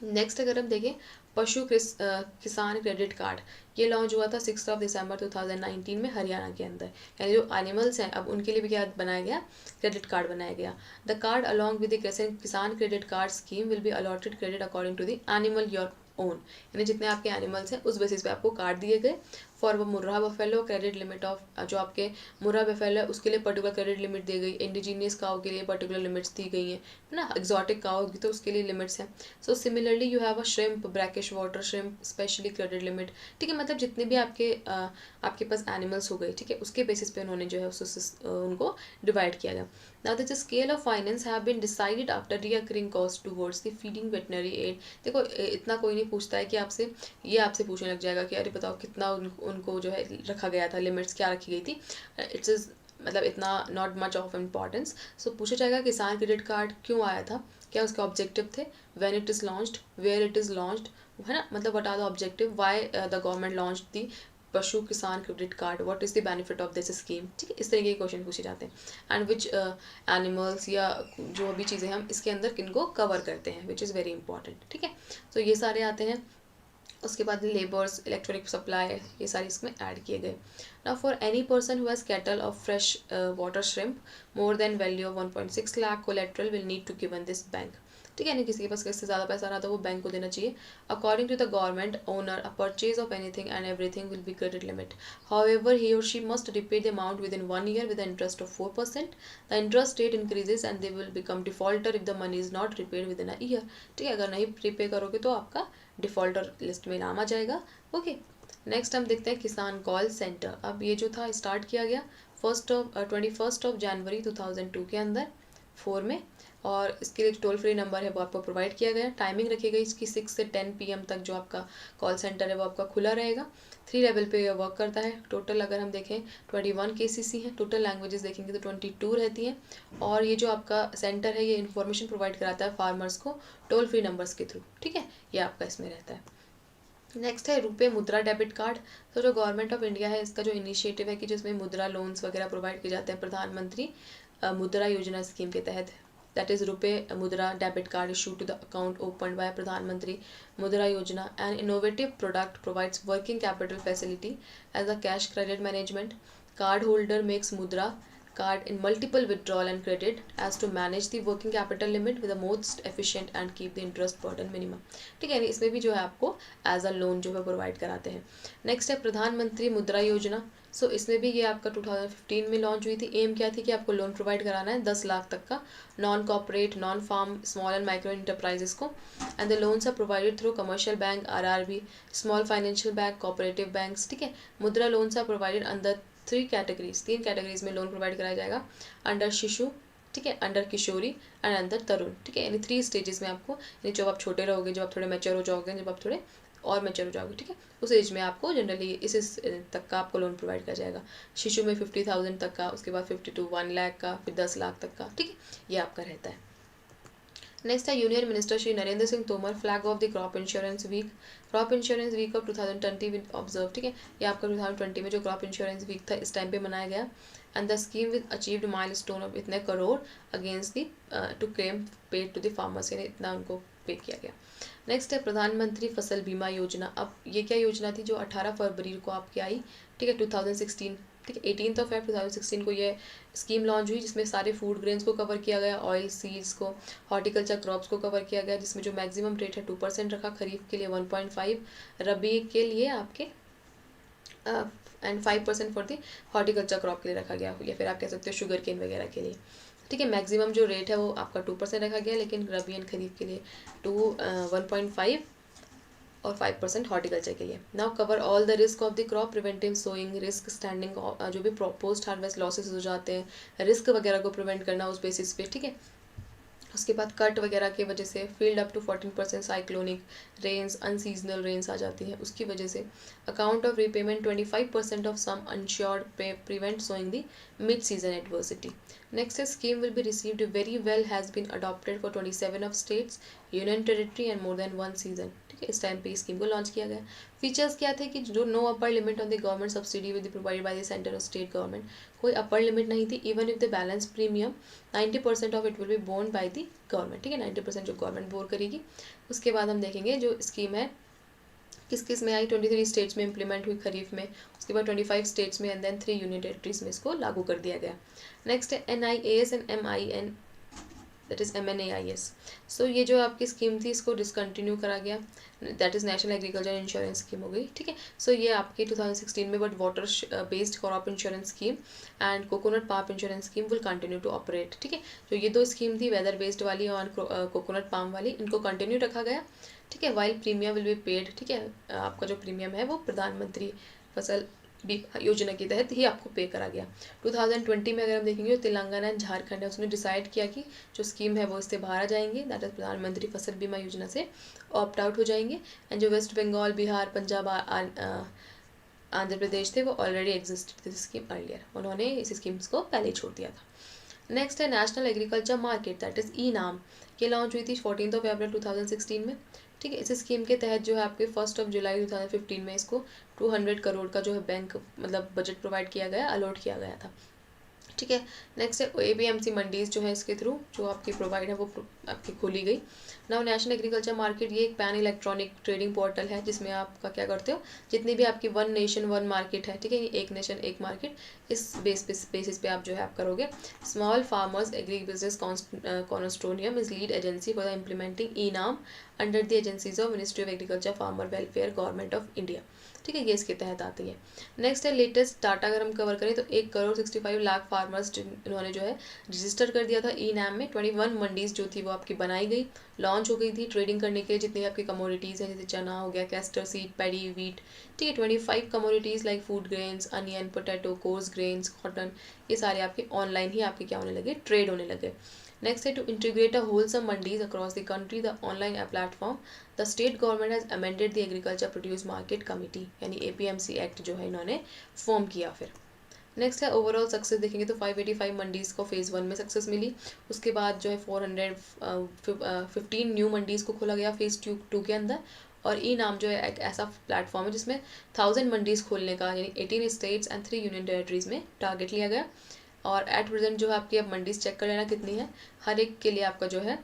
नेक्स्ट अगर हम देखें किसान क्रेडिट कार्ड, ये लॉन्च हुआ था 6 दिसंबर 2019 में हरियाणा के अंदर। यानी जो एनिमल्स हैं अब उनके लिए भी क्या बनाया गया, क्रेडिट कार्ड बनाया गया। The card along with the Kisan credit card scheme will be allotted credit according to the animal your own, यानी जितने आपके एनिमल्स हैं उस बेसिस पे आपको कार्ड दिए गए। फॉर वो मुर्रा बफेलो क्रेडिट लिमिट ऑफ, जो आपके मुर्रा बफेलो है उसके लिए पर्टिकुलर क्रेडिट लिमिट दी गई, इंडिजीनियस काउ के लिए पर्टिकुलर लिमिट्स दी गई हैं, है ना, एक्जॉटिक काउ होगी तो उसके लिए लिमिट्स हैं। So similarly you have a shrimp, brackish water shrimp, specially credit limit. ठीक है, मतलब जितने भी आपके पास एनिमल्स हो गए, ठीक है, उसके बेसिस पे उन्होंने जो है उनको डिवाइड किया गया। Now the scale of finance have been decided after recurring cost towards the feeding veterinary aid। देखो इतना कोई नहीं पूछता है कि आपसे पूछने लग जाएगा कि अरे बताओ कितना उनको जो है रखा गया था, लिमिट्स क्या रखी गई थी। इट्स इज मतलब इतना नॉट मच ऑफ इम्पॉर्टेंस। सो पूछा जाएगा किसान क्रेडिट कार्ड क्यों आया था, क्या उसके ऑब्जेक्टिव थे, when it is launched, where it is launched, है ना, मतलब what are the objective, why the government launched the Pashu Kisan credit card, what is the benefit of this scheme. ठीक है, इस तरीके के क्वेश्चन पूछे जाते हैं। एंड विच एनिमल्स या जो भी चीज़ें हम इसके अंदर किनको कवर करते हैं, विच इज़ वेरी इंपॉर्टेंट। ठीक है, तो ये सारे आते हैं। उसके बाद लेबर्स, इलेक्ट्रॉनिक सप्लाई, ये सारे इसमें ऐड किए गए। Now for any person who has cattle of fresh water shrimp more than value of 1.6 lakh collateral will need to given this bank. ठीक है, यानी किसी के पास इससे ज़्यादा पैसा रहा तो वो बैंक को देना चाहिए। According to the government owner a purchase of anything and everything will be credit limit, however he और she must repay the amount within 1 year with interest of 4%। The interest rate increases and they will become defaulter if the money is not repaid within a year. ठीक है, अगर नहीं repay करोगे तो आपका defaulter list में नाम आ जाएगा। ओके, नेक्स्ट हम देखते हैं किसान कॉल सेंटर। अब ये जो था स्टार्ट किया गया 21 जनवरी 2002 के अंदर 4 में, और इसके लिए टोल फ्री नंबर है वो आपको प्रोवाइड किया गया। टाइमिंग रखी गई इसकी 6 से 10 PM तक जो आपका कॉल सेंटर है वो आपका खुला रहेगा। 3 लेवल पे ये वर्क करता है। टोटल अगर हम देखें 21 KCC हैं, टोटल लैंग्वेजेस देखेंगे तो 22 रहती हैं। और ये जो आपका सेंटर है ये इन्फॉर्मेशन प्रोवाइड कराता है फार्मर्स को टोल फ्री नंबर्स के थ्रू। ठीक है, ये आपका इसमें रहता है। नेक्स्ट है रुपे मुद्रा डेबिट कार्ड। तो जो गवर्नमेंट ऑफ इंडिया है इसका जो इनिशिएटिव है कि जिसमें मुद्रा लोन्स वगैरह प्रोवाइड किए जाते हैं प्रधानमंत्री मुद्रा योजना स्कीम के तहत, that is RuPay Mudra debit card issue to the account open by प्रधानमंत्री मुद्रा योजना। An innovative product provides working capital facility as a cash credit management. Card holder makes Mudra card in multiple withdrawal and credit as to manage the working capital limit with the most efficient and keep the interest burden minimum। ठीक है, इसमें भी जो है आपको as a loan जो है provide कराते हैं। नेक्स्ट है प्रधानमंत्री मुद्रा योजना। सो इसमें भी ये आपका 2015 में लॉन्च हुई थी। एम क्या थी कि आपको लोन प्रोवाइड कराना है 10 लाख तक का non corporate non farm small and micro enterprises को, and the loans are provided through commercial bank, RRB, small financial bank, cooperative banks. ठीक है, Mudra loans are provided under 3 categories में लोन प्रोवाइड कराया जाएगा। अंडर शिशु, ठीक है, under Kishori and under Tarun. ठीक है, यानी 3 स्टेजेस में आपको, यानी जब आप छोटे रहोगे, जब आप थोड़े मैच्योर हो जाओगे, जब आप थोड़े और मैच्योर हो जाओगे, ठीक है, उस एज में आपको जनरली इस तक का आपको लोन प्रोवाइड किया जाएगा। शिशु में 50,000 तक का, उसके बाद 50 to 1 लाख का, फिर 10 लाख तक का। ठीक है, ये आपका रहता है। नेक्स्ट है union minister Shri Narendra Singh Tomar flag off the crop insurance week. Crop insurance week of 2020 with observe. ठीक है, ये आपका 2020 में जो क्रॉप इंश्योरेंस वीक था इस टाइम पे मनाया गया। And the scheme with achieved milestone of इतने crore against the to claim paid to the farmers, यानी इतना उनको पे किया गया। नेक्स्ट है प्रधानमंत्री फसल बीमा योजना। अब ये क्या योजना थी जो 18 फरवरी को आपकी आई। ठीक है, 2016, ठीक है, 18 Feb 2016 को ये स्कीम लॉन्च हुई, जिसमें सारे फूड ग्रेन्स को कवर किया गया, ऑयल सीड्स को, हॉर्टिकल्चर क्रॉप्स को कवर किया गया, जिसमें जो मैक्सिमम रेट है 2% रखा, खरीफ के लिए 1.5, रबी के लिए आपके and 5% for the horticulture crop के लिए रखा गया, या फिर आप कह सकते हो शुगर केन वगैरह के लिए। ठीक है, मैक्सिमम जो रेट है वो आपका 2% रखा गया, लेकिन रबी एंड खरीफ के लिए 1.5 और 5% हॉर्टिकल्चर के लिए। Now cover all the risk of the crop, preventive sowing risk, standing जो भी पोस्ट हार्वेस्ट लॉसेस हो जाते हैं, रिस्क वगैरह को प्रिवेंट करना उस बेसिस पे। ठीक है, उसके बाद कट वगैरह की वजह से field up to 14% cyclonic rains, unseasonal rains आ जाती हैं, उसकी वजह से account of repayment 25% of sum unsured पे prevent sowing the mid season adversity. Next scheme will be received very well, has been adopted for 27 of states, union territory and more than 1 season. ठीक है, इस time पे scheme को launch किया गया। Features क्या थे कि जो no upper limit on the government subsidy with provided by the centre और स्टेट गवर्नमेंट, कोई अपर लिमिट नहीं थी। Even if the balance premium 90% of it will be borne by the government. ठीक है, 90% जो गवर्नमेंट बोर करेगी। उसके बाद हम देखेंगे जो स्कीम है किस किस में आई। 23 स्टेट्स में इंप्लीमेंट हुई खरीफ में, उसके बाद 25 स्टेट्स में, एंड देन 3 यूनियन टेरिटरीज में इसको लागू कर दिया गया। नेक्स्ट है NIAS and MIN, that is MNAIS। So ये जो आपकी स्कीम थी इसको डिसकंटिन्यू करा गया, that is national agriculture insurance scheme हो गई। ठीक है, सो ये आपकी 2016 में but water based crop insurance scheme and coconut palm insurance scheme will continue to operate. ठीक है, तो ये 2 स्कीम थी, वेदर बेस्ड वाली और कोकोनट पाम वाली, इनको कंटिन्यू रखा गया। ठीक है, while premium will be paid. ठीक है, आपका जो प्रीमियम है वो प्रधानमंत्री फसल बीमा योजना के तहत ही आपको पे करा गया। 2020 में अगर हम देखेंगे तो तेलंगाना एंड झारखंड है, उसने डिसाइड किया कि जो स्कीम है वो इससे बाहर आ जाएंगे, दैट इज प्रधानमंत्री फसल बीमा योजना से ऑप्ट आउट हो जाएंगे। एंड जो वेस्ट बंगाल, बिहार, पंजाब, आंध्र प्रदेश थे वो already existed this scheme earlier, उन्होंने इस स्कीम्स को पहले ही छोड़ दिया था। नेक्स्ट है national agriculture market, that is E-नाम, ये लॉन्च हुई थी 14 अप्रैल 2016 में। ठीक है, इस स्कीम के तहत जो है आपके 1 जुलाई 2015 में इसको 200 करोड़ का जो है बैंक मतलब बजट प्रोवाइड किया गया, अलॉट किया गया था। ठीक है। नेक्स्ट है APMC मंडीज़ जो है इसके थ्रू जो आपकी प्रोवाइड है वो आपकी खोली गई। नाउ नेशनल एग्रीकल्चर मार्केट ये एक पैन इलेक्ट्रॉनिक ट्रेडिंग पोर्टल है जिसमें आपका क्या करते हो, जितनी भी आपकी वन नेशन वन मार्केट है, ठीक है, एक नेशन एक मार्केट, इस बेसिस पे आप जो है आप करोगे। Small farmers agri business consortium is lead agency for the implementing e NAM under the agencies of ministry of agriculture farmer welfare government of India, ठीक है, ये इसके तहत आती है। नेक्स्ट है लेटेस्ट डाटा, अगर हम कवर करें तो 1,65,00,000 फार्मर्स इन्होंने जो है रजिस्टर कर दिया था ई-नाम में। 21 मंडीज़ जो थी वो आपकी बनाई गई, लॉन्च हो गई थी ट्रेडिंग करने के लिए जितनी आपकी कमोडिटीज़ हैं, जैसे चना हो गया, कैस्टर सीड, पैडी, वीट, ठीक है। 25 commodities like food grains, onion, potato, course grains, cotton, ये सारे आपके ऑनलाइन ही आपके क्या होने लगे, ट्रेड होने लगे। नेक्स्ट है to integrate a wholesome mandis across the country the online platform the state government has amended the agriculture produce market committee, यानी APMC एक्ट जो है इन्होंने फॉर्म किया। फिर नेक्स्ट है ओवरऑल सक्सेस देखेंगे तो 585 मंडीज़ को फेज़ 1 में सक्सेस मिली। उसके बाद जो है 415 न्यू मंडीज़ को खोला गया फेज़ 2 के अंदर। और ई-नाम जो है एक ऐसा प्लेटफॉर्म है जिसमें 1000 मंडीज़ खोलने का, यानी 18 स्टेट्स एंड 3 यूनियन टेरेटरीज़ में टारगेट लिया गया। और एट प्रेजेंट जो है आपकी अब मंडीज़ चेक कर लेना कितनी है, हर एक के लिए आपका जो है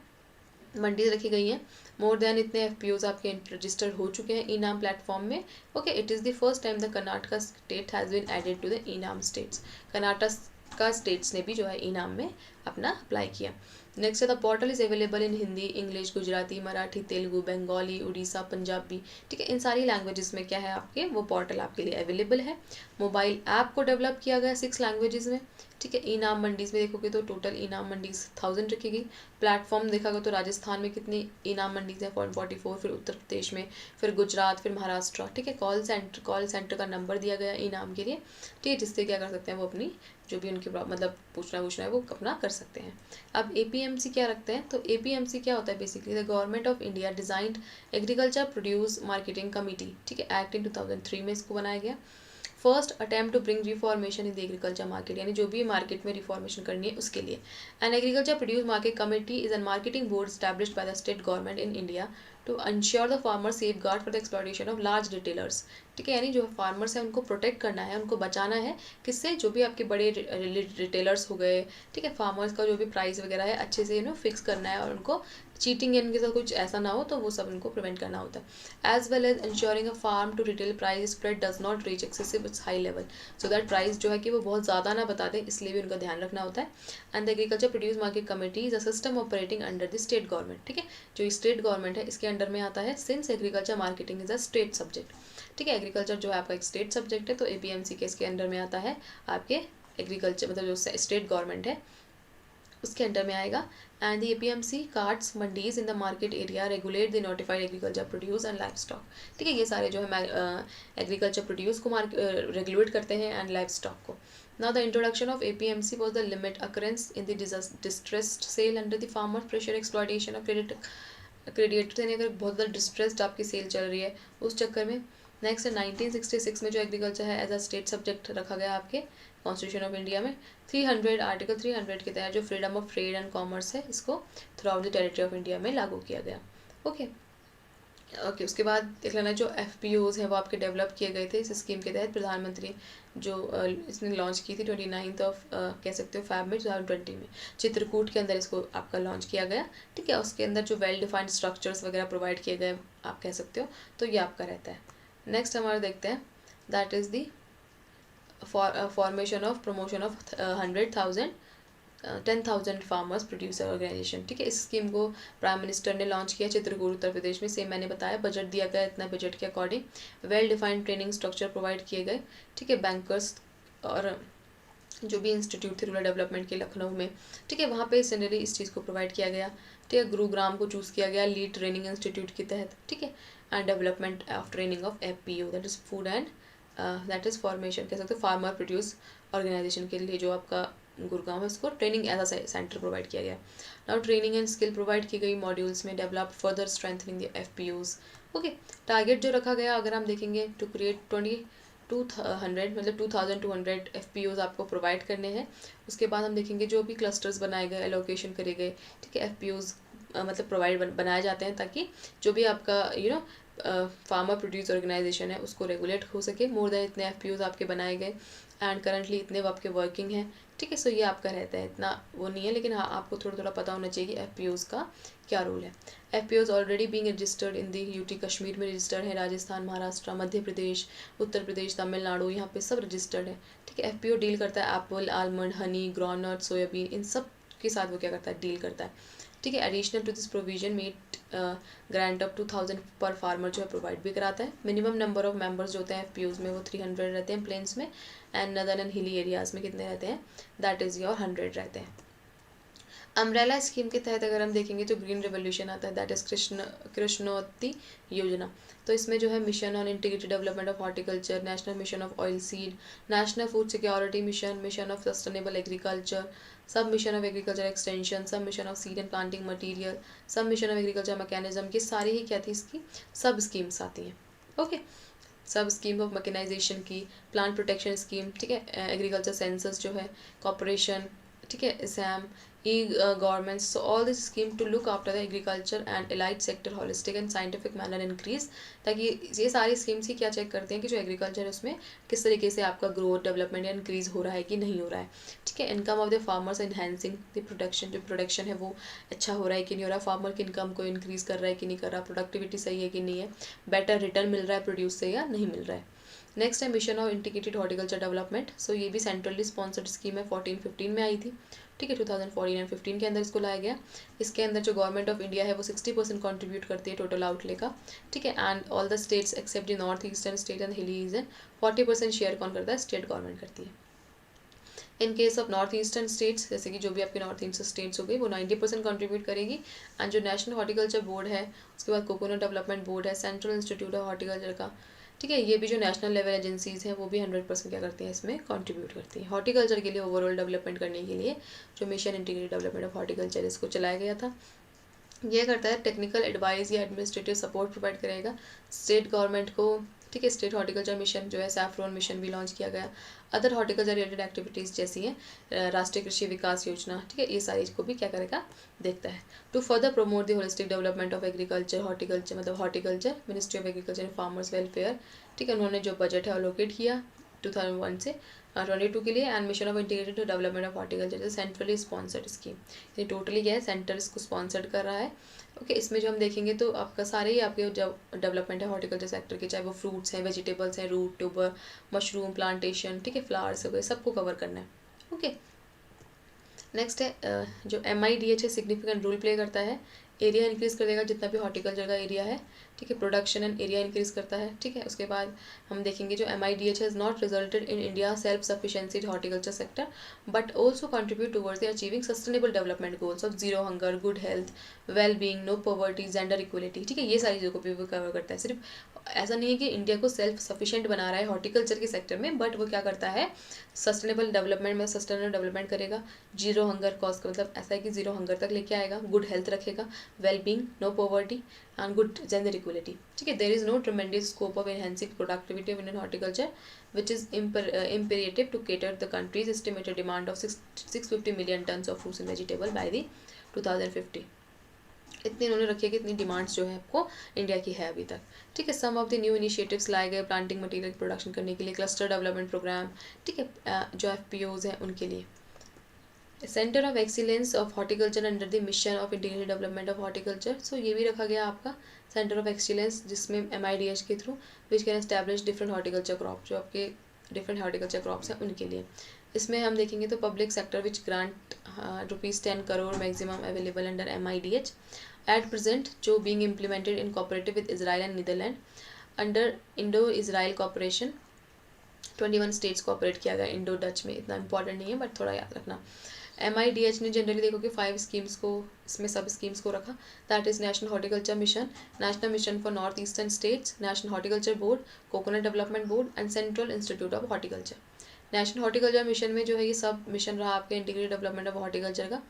मंडीज़ रखी गई हैं। मोर देन इतने FPOs आपके रजिस्टर्ड हो चुके हैं ई-नाम प्लेटफॉर्म में। Okay, it is the first time the Karnataka state has been added to the eNAM states. Karnataka states ने भी जो है ई-नाम में अपना अप्लाई किया। नेक्स्ट है the portal is available in Hindi, English, Gujarati, Marathi, Telugu, Bengali, Orissa, Punjabi, ठीक है, इन सारी लैंग्वेजेस में क्या है आपके वो पोर्टल आपके लिए अवेलेबल है। मोबाइल ऐप को डेवलप किया गया 6 लैंग्वेजेस में, ठीक है। ई-नाम मंडीज़ में देखोगे तो टोटल ई-नाम मंडीज़ 1000 रखी गई। प्लेटफॉर्म देखा गया तो राजस्थान में कितनी ई-नाम मंडीज़ हैं 44, फिर उत्तर प्रदेश में, फिर गुजरात, फिर महाराष्ट्र, ठीक है। कॉल सेंटर का नंबर दिया गया ई-नाम के लिए, ठीक है, जिससे क्या कर सकते हैं वो अपनी जो भी उनकी मतलब पूछना है वो अपना कर सकते हैं। अब APMC क्या रखते हैं, तो APMC क्या होता है basically, the government of India designed agriculture produce marketing committee, ठीक है, एक्ट इन 2003 में इसको बनाया गया। First attempt to bring reformation in the agriculture market, यानी जो भी मार्केट में रिफॉर्मेशन करनी है उसके लिए। An agriculture produce market committee is an marketing board established by the state government in India to insure the farmer safe guard for the exploitation of large retailers, ठीक है, यानी जो फार्मर्स हैं उनको प्रोटेक्ट करना है, उनको बचाना है, किससे, जो भी आपके बड़े रिटेलर्स हो गए, ठीक है, फार्मर्स का जो भी प्राइस वगैरह है अच्छे से फिक्स करना है और उनको चीटिंग इनके साथ कुछ ऐसा ना हो तो वो सब इनको प्रिवेंट करना होता है। As well as ensuring a farm to retail price spread does not reach excessive its high level, so that price जो है कि वो बहुत ज़्यादा ना बता दें, इसलिए भी उनका ध्यान रखना होता है। And the agriculture produce market committee is a system operating under the state government, ठीक है, जो स्टेट गवर्नमेंट है इसके अंडर में आता है, since agriculture marketing is a state subject, ठीक है, एग्रीकल्चर जो है आपका एक स्टेट सब्जेक्ट है, तो APMC के इसके अंडर में आता है आपके एग्रीकल्चर, मतलब जो स्टेट गवर्नमेंट है उसके अंडर में आएगा। And the APMC cards mandis in the market area regulate the notified agriculture produce and life stock, ठीक है, ये सारे जो है एग्रीकल्चर प्रोड्यूस को रेगुलेट करते हैं एंड लाइफ स्टॉक को। Now the introduction of APMC was the limit occurrence in the distressed sale under the farmer pressure exploitation of क्रेडिएटर, यानी अगर बहुत ज़्यादा डिस्ट्रेस्ड आपकी सेल चल रही है उस चक्कर में। नेक्स्ट है 1966 में जो एग्रीकल्चर है एज अ स्टेट सब्जेक्ट रखा गया आपके कॉन्स्टिट्यूशन ऑफ इंडिया में। 300 आर्टिकल 300 के तहत जो freedom of trade and commerce है इसको through out the territory of India में लागू किया गया। ओके, उसके बाद देख लेना जो FPOs हैं वो आपके डेवलप किए गए थे इस स्कीम के तहत। प्रधानमंत्री जो इसने लॉन्च की थी 29 कह सकते हो Feb में 2020 में चित्रकूट के अंदर इसको आपका लॉन्च किया गया, ठीक है। उसके अंदर जो वेल डिफाइंड स्ट्रक्चर्स वगैरह प्रोवाइड किए गए आप कह सकते हो, तो ये आपका रहता है। नेक्स्ट हमारा देखते हैं that is the formation of promotion of 10,000 farmers producer organisation, ठीक है। इस स्कीम को प्राइम मिनिस्टर ने लॉन्च किया चित्रकूट उत्तर प्रदेश में। सेम मैंने बताया बजट दिया गया, इतना बजट के according well defined training structure provide किए गए, ठीक है। बैंकर्स और जो भी इंस्टीट्यूट थे रूरल डेवलपमेंट के लखनऊ में, ठीक है, वहाँ पे जनरली इस चीज़ को प्रोवाइड किया गया, ठीक है। गुरुग्राम को चूज़ किया गया लीड ट्रेनिंग इंस्टीट्यूट के तहत, ठीक है। And development of training of FPO that is food and that is formation कह सकते हो फार्मर प्रोड्यूस ऑर्गेनाइजेशन के लिए जो आपका गुरुग्राम है उसको training as a centre provide किया गया। Now training and skill provide की गई मॉड्यूल्स में develop further strengthening the FPOs। Okay, target जो रखा गया अगर हम देखेंगे टू क्रिएट 2200 मतलब 2200 FPOs आपको प्रोवाइड करने हैं। उसके बाद हम देखेंगे जो भी क्लस्टर्स बनाए गए एलोकेशन करे गए, ठीक है, FPOs मतलब प्रोवाइड बनाए जाते हैं ताकि जो भी आपका फार्मर प्रोड्यूस ऑर्गेनाइजेशन है उसको रेगुलेट हो सके। मोर देन इतने एफ आपके बनाए गए एंड करंटली इतने वो आपके वर्किंग हैं, ठीक है। सो ये आपका रहता है, इतना वो नहीं है, लेकिन हाँ आपको थोड़ा थोड़ा पता होना चाहिए कि एफ का क्या रोल है। F already being registered in the UT, Kashmir में रजिस्टर्ड है, राजस्थान, महाराष्ट्र, मध्य प्रदेश, उत्तर प्रदेश, तमिलनाडु, यहाँ पे सब रजिस्टर्ड है, ठीक है। एफ डील करता है apple, almond, honey, groundnut, soybean, इन सब के साथ वो क्या करता है, डील करता है, ठीक है। Additional to this provision made grant of 2000 per farmer जो है प्रोवाइड भी कराता है। मिनिमम नंबर ऑफ मेंबर्स जो होते हैं एफ में वो 300 रहते हैं प्लेन्स में, and northern and hilly areas में कितने रहते हैं, दैट इज़ योर 100 रहते हैं। अम्ब्रेला स्कीम के तहत अगर हम देखेंगे तो ग्रीन रेवोल्यूशन आता है, दैट इज कृष्णोत्ती योजना। तो इसमें जो है mission on integrated development of horticulture, national mission of oil seed, national food security mission, mission of sustainable agriculture, सब मिशन ऑफ एग्रीकल्चर एक्सटेंशन, सब mission of seed and planting material, सब mission of agriculture mechanism, की सारी ही क्या थी इसकी सब schemes आती हैं, ओके। सब स्कीम ऑफ मैकेनाइजेशन की, प्लांट प्रोटेक्शन स्कीम, ठीक है, एग्रीकल्चर सेंसस जो है, कॉपरेशन, ठीक है, Sam, governments, so all this scheme to look after the agriculture and allied sector holistic and scientific manner increase, ताकि ये सारी स्कीम्स ही क्या चेक करते हैं कि जो एग्रीकल्चर है उसमें किस तरीके से आपका ग्रोथ डेवलपमेंट या इंक्रीज हो रहा है कि नहीं हो रहा है, ठीक है। Income of the farmers enhancing the production, जो प्रोडक्शन है वो अच्छा हो रहा है कि नहीं हो रहा, फार्मर की इनकम को इंक्रीज कर रहा है कि नहीं कर रहा, प्रोडक्टिविटी सही है कि नहीं है, बेटर रिटर्न मिल रहा है प्रोड्यूस से या नहीं मिल रहा है। नेक्स्ट है mission of integrated horticulture development. So ये भी सेंट्रली स्पॉन्सर्ड स्कीम है, 14-15 में आई थी, ठीक है, 2014 एंड 15 के अंदर इसको लाया गया। इसके अंदर जो गवर्नमेंट ऑफ इंडिया है वो 60% कॉन्ट्रीब्यूट करती है टोटल आउटले का, ठीक है। And all the states except the north eastern state and hilly region 40% share कौन करता है, स्टेट गवर्नमेंट करती है। इन case of north eastern states, जैसे कि जो भी आपके नॉर्थ ईस्टर्न स्टेट्स हो गई वो 90% कॉन्ट्रीब्यूट करेगी। एंड जो नेशनल हॉर्टिकल्चर बोर्ड है, उसके बाद कोकोनट डेवलपमेंट बोर्ड है, सेंट्रल इंस्टीट्यूट ऑफ हॉर्टिकल्चर का, ठीक है, ये भी जो नेशनल लेवल एजेंसीज हैं वो भी 100% क्या करती हैं, इसमें कंट्रीब्यूट करती हैं हॉर्टिकल्चर के लिए ओवरऑल डेवलपमेंट करने के लिए। जो mission integrated development of horticulture इसको चलाया गया था, ये करता है टेक्निकल एडवाइस या एडमिनिस्ट्रेटिव सपोर्ट प्रोवाइड करेगा स्टेट गवर्नमेंट को, ठीक है। स्टेट हॉर्टिकल्चर मिशन जो है, सैफ्रॉन मिशन भी लॉन्च किया गया। अदर हॉर्टिकल्चर रिलेटेड एक्टिविटीज़ जैसी हैं राष्ट्रीय कृषि विकास योजना, ठीक है, ये सारी को भी क्या करेगा, देखता है। To further promote the holistic development of agriculture, horticulture मतलब horticulture, ministry of agriculture and farmers welfare, ठीक है, उन्होंने जो बजट है अलोकेट किया 2001 से 22 के लिए। And mission of integrated development of horticulture centrally sponsored scheme, ये टोटली क्या है, सेंटर इसको स्पॉन्सर्ड कर रहा है, ओके। इसमें जो हम देखेंगे तो आपका सारे ही आपके जो डेवलपमेंट है हॉर्टिकल्चर सेक्टर के, चाहे वो फ्रूट्स हैं, वेजिटेबल्स हैं, रूट ट्यूबर, मशरूम प्लांटेशन, ठीक है, फ्लावर्स हो गए, सबको कवर करना है, ओके। नेक्स्ट है जो MIDH है, सिग्निफिकेंट रोल प्ले करता है, एरिया इंक्रीज कर देगा जितना भी हॉर्टिकल्चर का एरिया है, ठीक है, प्रोडक्शन एंड एरिया इंक्रीज करता है, ठीक है। उसके बाद हम देखेंगे जो MIDH has not resulted in India self sufficiency in horticulture sector but also contribute towards the achieving sustainable development goals of zero hunger, good health, well being, no poverty, gender equality, ठीक है, ये सारी चीज़ों को भी वो cover करता है। सिर्फ ऐसा नहीं है कि इंडिया को सेल्फ सफिशिएंट बना रहा है हॉर्टिकल्चर के सेक्टर में, बट वो क्या करता है, सस्टेनेबल डेवलपमेंट में सस्टेनेबल डेवलपमेंट करेगा, जीरो हंगर कॉज का मतलब ऐसा है कि जीरो हंगर तक लेके आएगा, गुड हेल्थ रखेगा, well being, no poverty and good gender equality, ठीक है। There is no tremendous scope of enhancing productivity of Indian horticulture which is imperative to cater the country's estimated demand of 650 million tons of fruits and vegetable by the 2050। इतनी इन्होंने रखी है कि इतनी demands जो है आपको इंडिया की है अभी तक, ठीक है। सम ऑफ द न्यू इनिशिएटिव्स लाए गए प्लांटिंग मटेरियल प्रोडक्शन करने के लिए, क्लस्टर डेवलपमेंट प्रोग्राम, ठीक है, जो FPOs हैं उनके लिए। Centre of excellence of horticulture under the mission of integrated development of horticulture, so ये भी रखा गया आपका सेंटर ऑफ एक्सीलेंस, जिसमें MIDH के through which can establish different horticulture crop, जो आपके डिफरेंट हॉर्टिकल्चर क्रॉप्स हैं उनके लिए। इसमें हम देखेंगे तो public sector which grant ₹10 crore maximum available under MIDH at present, जो being implemented in cooperative with Israel and Netherland under Indo Israel cooperation. 21 states cooperate किया गया इंडो डच में, इतना इंपॉर्टेंट नहीं है बट थोड़ा याद रखना। MIDH ने जनरली देखो कि 5 स्कीम्स को, इसमें सब स्कीम्स को रखा, that is national horticulture mission, national mission for north eastern states, national horticulture board, coconut development board and central institute of horticulture. National horticulture mission में जो है ये सब मिशन रहा आपके इंटीग्रेटेड डेवलपमेंट ऑफ हॉर्टिकल्चर का,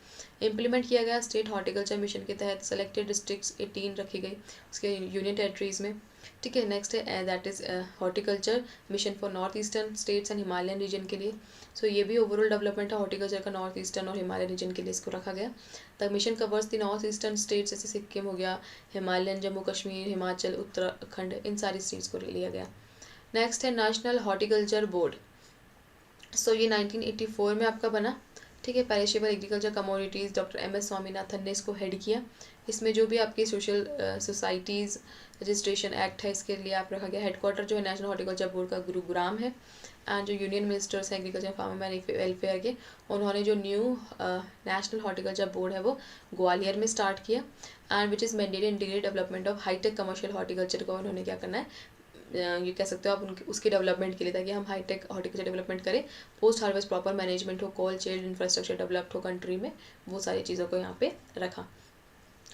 इम्प्लीमेंट किया गया स्टेट हॉर्टिकल्चर मिशन के तहत। सेलेक्टेड डिस्ट्रिक्ट्स 18 रखी गई उसके यूनियन टेरिटरीज़ में, ठीक है। नेक्स्ट है that is horticulture mission for north eastern states and Himalayan region के लिए। सो ये भी ओवरऑल डेवलपमेंट है हॉर्टिकल्चर का नॉर्थ ईस्टर्न और हिमालयन रीजन के लिए इसको रखा गया। The mission covers the north eastern states जैसे सिक्किम हो गया, हिमालयन, जम्मू कश्मीर, हिमाचल, उत्तराखंड, इन सारी स्टेट्स को लिया गया। नेक्स्ट है नेशनल हॉर्टिकल्चर बोर्ड। सो ये 1984 में आपका बना। ठीक है। Perishable agriculture commodities doctor M S. Swaminathan ने इसको हेड किया। इसमें जो भी आपकी सोशल सोसाइटीज़ रजिस्ट्रेशन एक्ट है इसके लिए आप रखा गया। हेडक्वार्टर जो है नेशनल हॉर्टिकल्चर बोर्ड का गुरुग्राम है। एंड जो यूनियन मिनिस्टर्स हैं एग्रीकल्चर फार्मर वेलफेयर के, उन्होंने जो न्यू नेशनल हॉर्टिकल्चर बोर्ड है वो ग्वालियर में स्टार्ट किया। And which is mandated integrated development of high tech commercial horticulture को उन्होंने क्या करना है, ये कह सकते हो आप उनके उसके डेवलपमेंट के लिए, ताकि हम हाईटेक हॉर्टिकल्चर डेवलपमेंट करें, पोस्ट हार्वेस्ट प्रॉपर मैनेजमेंट हो, कोल्ड चेन इंफ्रास्ट्रक्चर डेवलप्ड हो कंट्री में, वो सारी चीज़ों को यहाँ पे रखा।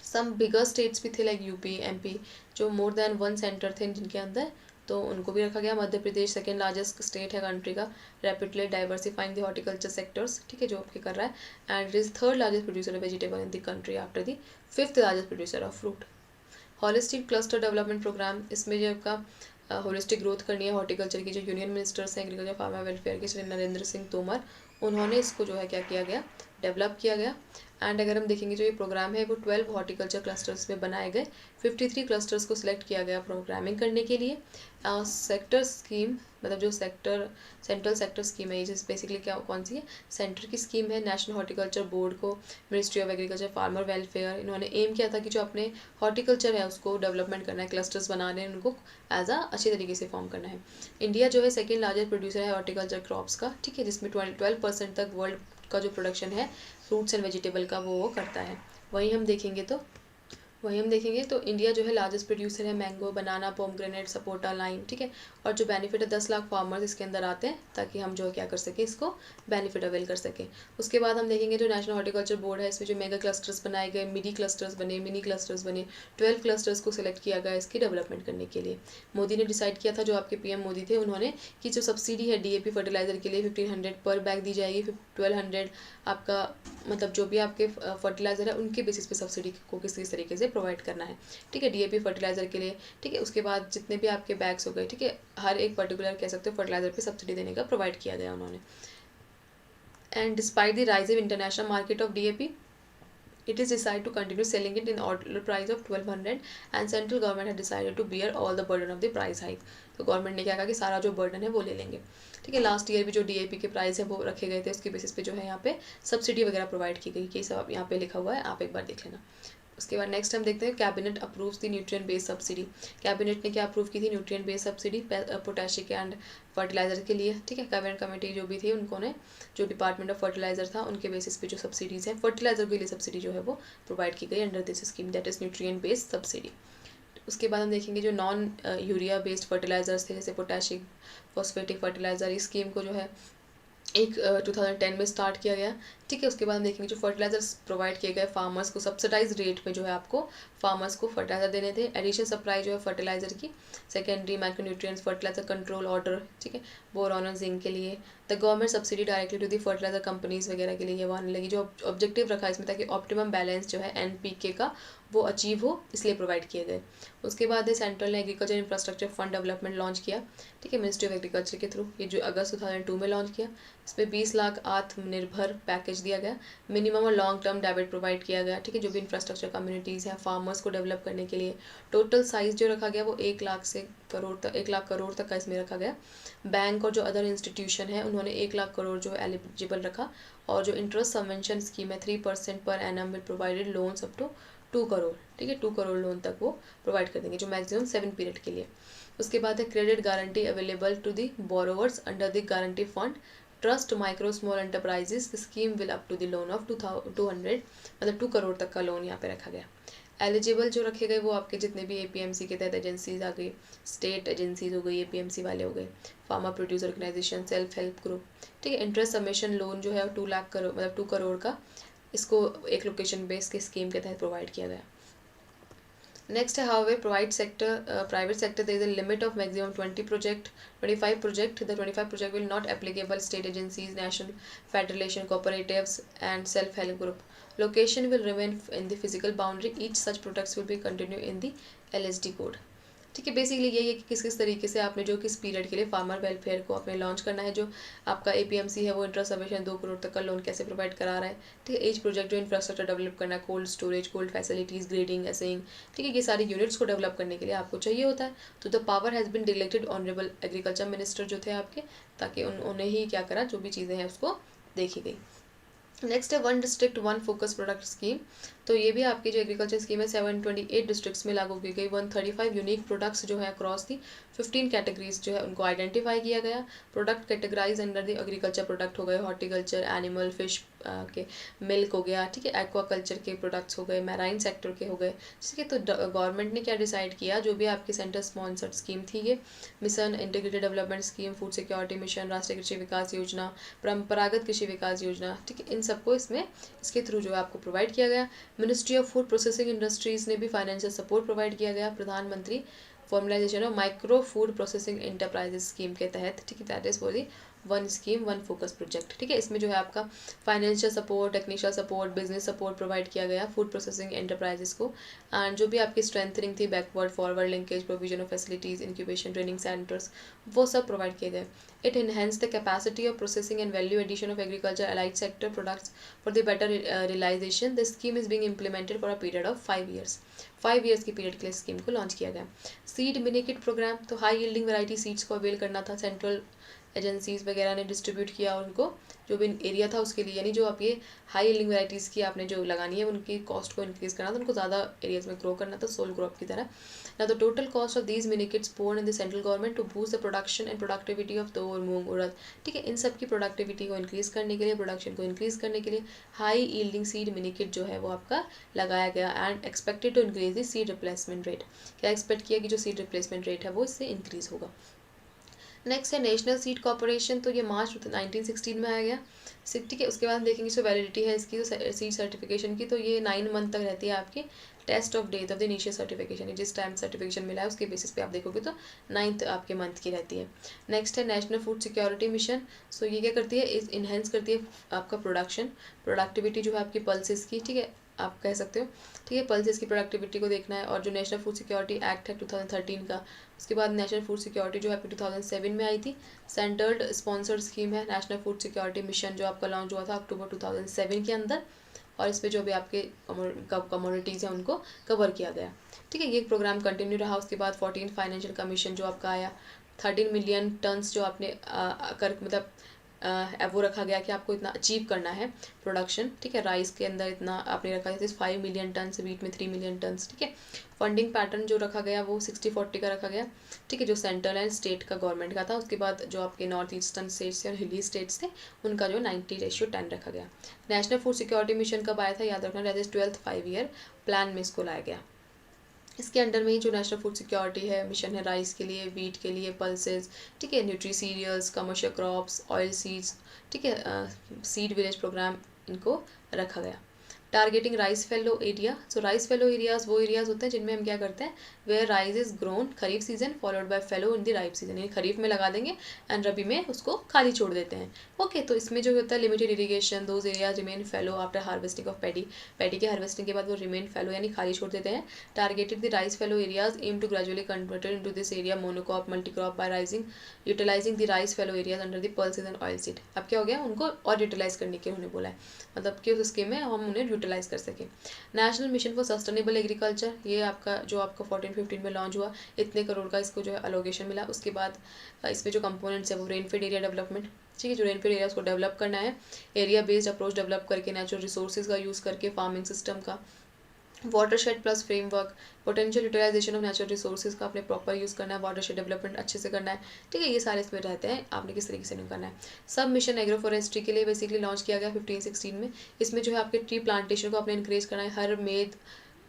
सम बिगर स्टेट्स भी थे लाइक यूपी, एमपी, जो मोर देन वन सेंटर थे जिनके अंदर, तो उनको भी रखा गया। Madhya Pradesh second largest state है कंट्री का, rapidly diversifying the horticulture sectors. ठीक है, जो आपके कर रहा है। And it is third largest producer of vegetable in the country after the fifth largest producer of fruit. Holistic cluster development programme, इसमें जो आपका होलिस्टिक ग्रोथ करनी है हॉर्टिकल्चर की, जो यूनियन मिनिस्टर्स हैं एग्रीकल्चर फार्मर वेलफेयर के श्री नरेंद्र सिंह तोमर, उन्होंने इसको जो है क्या किया गया, डेवलप किया गया। एंड अगर हम देखेंगे जो ये प्रोग्राम है वो 12 हॉर्टिकल्चर क्लस्टर्स में बनाए गए। 53 क्लस्टर्स को सिलेक्ट किया गया प्रोग्रामिंग करने के लिए। सेक्टर स्कीम, मतलब जो सेंट्रल सेक्टर स्कीम है, ये बेसिकली क्या कौन सी है, सेंटर की स्कीम है। नेशनल हॉर्टिकल्चर बोर्ड को ministry of agriculture farmer welfare, इन्होंने एम किया था कि जो अपने हॉर्टिकल्चर है उसको डेवलपमेंट करना है, क्लस्टर्स बनाने हैं, उनको एज अ अच्छी तरीके से फॉर्म करना है। इंडिया जो है सेकेंड लार्जेस्ट प्रोड्यूसर है हॉर्टिकल्चर क्रॉप्स का। ठीक है, जिसमें 12% तक वर्ल्ड का जो प्रोडक्शन है फ्रूट्स एंड वेजिटेबल का वो करता है। वहीं हम देखेंगे तो इंडिया जो है लार्जेस्ट प्रोड्यूसर है मैंगो, बनाना, पोमग्रेनेट, सपोटा, लाइम। ठीक है, और जो बेनिफिट है 10 लाख फार्मर्स इसके अंदर आते हैं, ताकि हम जो क्या कर सकें, इसको बेनिफिट अवेल कर सकें। उसके बाद हम देखेंगे जो नेशनल हॉर्टिकल्चर बोर्ड है, इसमें जो मेगा क्लस्टर्स बनाए गए, मिनी क्लस्टर्स बने 12 क्लस्टर्स को सिलेक्ट किया गया इसकी डेवलपमेंट करने के लिए। मोदी ने डिसाइड किया था, जो आपके पीएम मोदी थे, उन्होंने कि जो सब्सिडी है डीएपी फर्टिलाइजर के लिए 1500 पर बैग दी जाएगी। 1200 आपका मतलब जो भी आपके फर्टिलाइजर है उनके बेसिस पे सब्सिडी को किस तरीके से प्रोवाइड करना है। ठीक है, डीएपी फर्टिलाइजर के लिए। ठीक है, उसके बाद जितने भी आपके बैग्स हो गए, ठीक है, हर एक पर्टिकुलर कह सकते हो फर्टिलाइजर पे सब्सिडी देने का प्रोवाइड किया गया उन्होंने। And despite the rise in international market of DAP, it is decided to continue selling it in order price of 1200 and central government had decided to bear all the burden of the price hike। तो government ने क्या कहा कि सारा जो burden है वो ले लेंगे। ठीक है, लास्ट ईयर भी जो डीएपी के प्राइस है वो रखे गए थे, उसके बेसिस पे जो है यहाँ पे सब्सिडी वगैरह प्रोवाइड की गई, कि सब यहाँ पे लिखा हुआ है, आप एक बार देख लेना। उसके बाद नेक्स्ट हम देखते हैं cabinet approves the nutrient based subsidy. Cabinet ने क्या अप्रूव की थी, nutrient based subsidy potassic and fertiliser के लिए। ठीक है, कैबिनेट कमेटी जो भी थी उन्होंने जो डिपार्टमेंट ऑफ फर्टिलाइजर था उनके बेसिस पे जो सब्सिडीज़ है फर्टिलाइजर के लिए सब्सिडी जो है वो प्रोवाइड की गई under this scheme, that is nutrient based subsidy. उसके बाद हम देखेंगे जो नॉन यूरिया बेस्ड फर्टिलाइजर्स थे, जैसे पोटेशिक फॉस्फेटिक फर्टिलाइजर, इस स्कीम को जो है एक 2010 में स्टार्ट किया गया। ठीक है, उसके बाद हम देखेंगे जो फर्टिलाइजर्स प्रोवाइड किए गए फार्मर्स को सब्सिडाइज रेट में जो है आपको फार्मर्स को फर्टिलाइजर देने थे। एडिशन सप्लाई जो है फर्टिलाइजर की, secondary micronutrients fertiliser control order, ठीक है, बोरॉन और जिंक के लिए। The government subsidy directly to the fertiliser companies वगैरह के लिए ये वो आने लगी। जो ऑब्जेक्टिव रखा इसमें ताकि ऑप्टिमम बैलेंस जो है एनपीके का वो अचीव हो, इसलिए प्रोवाइड किए गए। उसके बाद सेंट्रल ने agriculture infrastructure fund development launch किया। ठीक है, मिनिस्ट्री ऑफ एग्रीकल्चर के थ्रू, ये जो अगस्त 2002 में लॉन्च किया। इसमें 20 लाख आत्मनिर्भर पैकेज दिया गया। मिनिमम और लॉन्ग टर्म डेबिट प्रोवाइड किया गया। ठीक है, जो भी इंफ्रास्ट्रक्चर कम्युनिटीज़ हैं फार्मर्स को डेवलप करने के लिए। टोटल साइज जो रखा गया वो 1 लाख करोड़ तक का इसमें रखा गया। बैंक और जो अदर इंस्टीट्यूशन है उन्होंने 1 लाख करोड़ जो एलिजिबल रखा। और जो इंटरेस्ट सबवेंशन स्कीम है 3% per annum will provided loans up to 2 crore. ठीक है, 2 करोड़ लोन तक वो प्रोवाइड कर देंगे, जो मैक्सिमम 7 पीरियड के लिए। उसके बाद है credit guarantee available to the borrowers under the guarantee fund trust micro small enterprises scheme will up to the loan of 200 मतलब 2 करोड़ तक का लोन यहाँ पे रखा गया। एलिजिबल जो रखे गए वो आपके जितने भी एपीएमसी के तहत एजेंसीज आ गई, स्टेट एजेंसीज हो गई, एपीएमसी वाले हो गए, farmer producer organisation, self help group. ठीक है, इंटरेस्ट सबमिशन लोन जो है 2 लाख करोड़ मतलब 2 करोड़ का, इसको एक लोकेशन बेस के स्कीम के तहत प्रोवाइड किया गया। नेक्स्ट है however private sector there is a limit of maximum 25 project. The 25 project will not applicable state agencies, national federation, cooperatives and self-help group. Location will remain in the physical boundary. Each such products will be continued in the LSD code. ठीक है। Basically यही है कि किस किस तरीके से आपने जो किस पीरियड के लिए फार्मर वेलफेयर को आपने लॉन्च करना है, जो आपका APMC है वो इंटरेस्ट सबवेशन 2 करोड़ तक का लोन कैसे प्रोवाइड करा रहा है। ठीक है। एज प्रोजेक्ट जो इंफ्रास्ट्रक्चर डेवलप करना है, cold storage, cold facilities, grading, essaying, ठीक है, ये सारी यूनिट्स को डेवलप करने के लिए आपको चाहिए होता है। तो the power has been delegated honourable agriculture minister जो थे आपके, ताकि उन्हें ही क्या करा, जो भी चीज़ें हैं उसको देखी गई। नेक्स्ट है one district one focus product scheme. तो ये भी आपकी जो एग्रीकल्चर स्कीम है 728 डिस्ट्रिक्ट्स में लागू की गई। 135 यूनिक प्रोडक्ट्स जो है अक्रॉस दी 15 कैटेगरीज जो है उनको आइडेंटिफाई किया गया। Product categorise under the agriculture product हो गए, हॉर्टिकल्चर, एनिमल, फिश के, मिल्क हो गया, ठीक है, एक्वाकल्चर के प्रोडक्ट्स हो गए, मैराइन सेक्टर के हो गए। ठीक है। तो गवर्नमेंट ने क्या डिसाइड किया, जो भी आपकी सेंटर स्पॉन्सर्ड स्कीम थी ये mission integrated development scheme, food security mission, राष्ट्रीय कृषि विकास योजना, परंपरागत कृषि विकास योजना, ठीक है, इन सबको इसमें इसके थ्रू जो है आपको प्रोवाइड किया गया। Ministry of food processing industries ने भी फाइनेंशियल सपोर्ट प्रोवाइड किया गया प्रधानमंत्री formalization of micro food processing enterprises scheme के तहत। ठीक है। That is for the one scheme one focus project. ठीक है। इसमें जो है आपका financial support, technical support, business support provide किया गया फूड प्रोसेसिंग एंटरप्राइजेस को। एंड जो भी आपकी स्ट्रेंथनिंग थी, backward forward linkage, provision of facilities, incubation, training centres, वो सब प्रोवाइड किए गए। It enhanced the capacity of processing and value addition of agriculture allied sector products for the better realization. The scheme is being implemented for a period of 5 years. 5 years की period के लिए scheme को launch किया गया। Seed mini kit programme, तो high yielding variety seeds को avail करना था। सेंट्रल एजेंसीज वगैरह ने डिस्ट्रीब्यूट किया उनको, जो भी एरिया था उसके लिए, यानी जो आप ये हाई यील्डिंग वैराइटीज़ की आपने जो लगानी है उनकी कॉस्ट को इंक्रीज़ करना था, उनको ज़्यादा एरियाज में ग्रो करना था, सोल क्रॉप की तरह। Now the total cost of these mini kits borne in the central government to boost the production and productivity of तोर, मूंग, उड़द, ठीक है, इन सब की प्रोडक्टिविटी को इंक्रीज करने के लिए, प्रोडक्शन को इंक्रीज करने के लिए high yielding seed mini kit जो है वो आपका लगाया गया। And expected to increase the seed replacement rate, क्या एक्सपेक्ट किया कि जो सीड रिप्लेसमेंट रेट है वो इससे इंक्रीज होगा। नेक्स्ट है नेशनल सीड कॉर्पोरेशन, तो ये मार्च 1916 में आया गया। ठीक है। उसके बाद देखेंगे जो वैलिडिटी है इसकी, तो सीड सर्टिफिकेशन की, तो ये 9 मंथ तक रहती है आपकी। Test of date of the initial certification, जिस टाइम सर्टिफिकेशन मिला है उसके बेसिस पे आप देखोगे तो 9th आपके मंथ की रहती है। नेक्स्ट है नेशनल फूड सिक्योरिटी मिशन। सो ये क्या करती है, इन्हेंस करती है आपका प्रोडक्शन, प्रोडक्टिविटी जो है आपकी पल्सेस की, ठीक है, आप कह सकते हो। ठीक है। पल्सेस की प्रोडक्टिविटी को देखना है। और जो नेशनल फूड सिक्योरिटी एक्ट है 2013 का, उसके बाद नेशनल फूड सिक्योरिटी जो है आपकी 2007 में आई थी। सेंटर्ड स्पॉन्सर्ड स्कीम है नेशनल फूड सिक्योरिटी मिशन, जो आपका लॉन्च हुआ था अक्टूबर 2007 के अंदर, और इस पर जो भी आपके कमोडिटीज़ हैं उनको कवर किया गया। ठीक है। ये प्रोग्राम कंटिन्यू रहा। उसके बाद 14 फाइनेंशियल कमीशन जो आपका आया, 13 मिलियन टन्स जो आपने कर मतलब वो रखा गया कि आपको इतना अचीव करना है प्रोडक्शन। ठीक है। राइस के अंदर इतना आपने रखा है 5 मिलियन टन्स, वीट में 3 मिलियन टन्स। ठीक है। फंडिंग पैटर्न जो रखा गया वो 60-40 का रखा गया। ठीक है। जो सेंट्रल एंड स्टेट का गवर्नमेंट का था। उसके बाद जो आपके नॉर्थ ईस्टर्न स्टेट्स थे और हिली स्टेट्स थे उनका जो 90:10 रखा गया। नेशनल फूड सिक्योरिटी मिशन कब आया था, याद रखना, that is 12th 5-year plan में इसको लाया गया। इसके अंडर में ही जो नेशनल फूड सिक्योरिटी है मिशन है, राइस के लिए, वीट के लिए, पल्सेस, ठीक है, nutri cereals, commercial crops, oil seeds, ठीक है, सीड विलेज प्रोग्राम, इनको रखा गया। Targeting rice fallow area. So rice fallow areas वो एरियाज होते हैं जिनमें हम क्या करते हैं, where rice is grown kharif season followed by fallow in the ripe season, यानी खरीफ में लगा देंगे एंड रबी में उसको खाली छोड़ देते हैं। ओके। तो इसमें जो होता है limited irrigation, those areas remain fellow after harvesting of paddy, paddy के हार्वेस्टिंग के बाद वो रिमेन फेलो यानी खाली छोड़ देते हैं। Targeted the rice fallow areas aim to gradually converted into this area monocrop multicrop by raising utilising the rice fallow areas under the pulses and oil seed. अब क्या हो गया, उनको और यूटिलाइज करने के उन्होंने बोला है, मतलब कि उस स्कीम में हम उन्हें यूटिलाइज कर सकें। National mission for sustainable agriculture, ये आपका जो आपका 14-15 में लॉन्च हुआ, इतने करोड़ का इसको जो है अलोकेशन मिला। उसके बाद इसमें जो कंपोनेंट्स है वो रेनफेड एरिया डेवलपमेंट, ठीक है, जो रेनफेड एरिया उसको डेवलप करना है, एरिया बेस्ड अप्रोच डेवलप करके, नेचुरल रिसोर्सेज का यूज़ करके, फार्मिंग सिस्टम का, watershed plus framework, potential utilisation of natural resources का आपने प्रॉपर यूज़ करना है, वाटरशेड डेवलपमेंट अच्छे से करना है। ठीक है। ये सारे इसमें रहते हैं, आपने किस तरीके से नहीं करना है। सब मिशन एग्रो फॉरेस्ट्री के लिए बेसिकली लॉन्च किया गया 15-16 में। इसमें जो है आपके ट्री प्लांटेशन को आपने इंक्रेज करना है,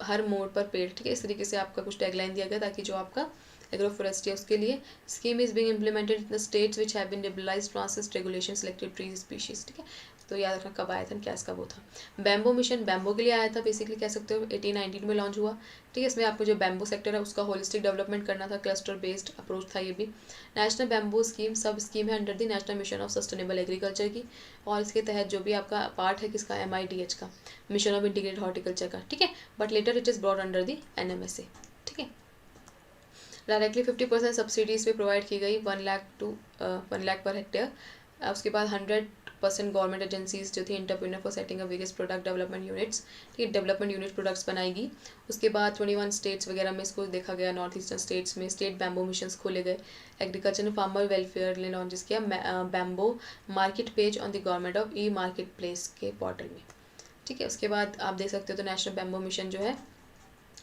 हर मोड़ पर पेड़, ठीक है, इस तरीके से आपका कुछ टैगलाइन दिया गया ताकि जो आपका एग्रो फॉरेस्ट्री है उसके लिए scheme is being implemented in the states which have been liberalised transit regulation selected tree species. ठीक है। तो याद रखना कब आया था, क्या इसका वो था। बैम्बो मिशन बैम्बो के लिए आया था, बेसिकली कह सकते हो 18-19 में लॉन्च हुआ। ठीक है। इसमें आपको जो बैम्बो सेक्टर है उसका होलिस्टिक डेवलपमेंट करना था, क्लस्टर बेस्ड अप्रोच था ये भी। नेशनल बैम्बो स्कीम सब स्कीम है under the national mission of sustainable agriculture की, और इसके तहत जो भी आपका पार्ट है किसका, MIDH का, मिशन ऑफ इंटीग्रेटेड हॉर्टिकल्चर का। ठीक है। But later it is brought under the NMSA। ठीक है। डायरेक्टली 50% सब्सिडीज़ पे प्रोवाइड की गई 1 लाख पर हेक्टेयर। उसके बाद 100% गवर्नमेंट एजेंसीज जो थी entrepreneur for setting up various product development units, ठीक है, डेवलपमेंट यूनिट प्रोडक्ट्स बनाएगी। उसके बाद 21 स्टेट्स वगैरह में इसको देखा गया, नॉर्थ ईस्टर्न स्टेट्स में स्टेट बैम्बो मिशंस खोले गए। एग्रीकल्चर एंड फार्मर वेलफेयर ने लॉन्च किया bamboo market page on the government of E market place के पोर्टल में, ठीक है। उसके बाद आप देख सकते हो तो नेशनल बैम्बो मिशन जो है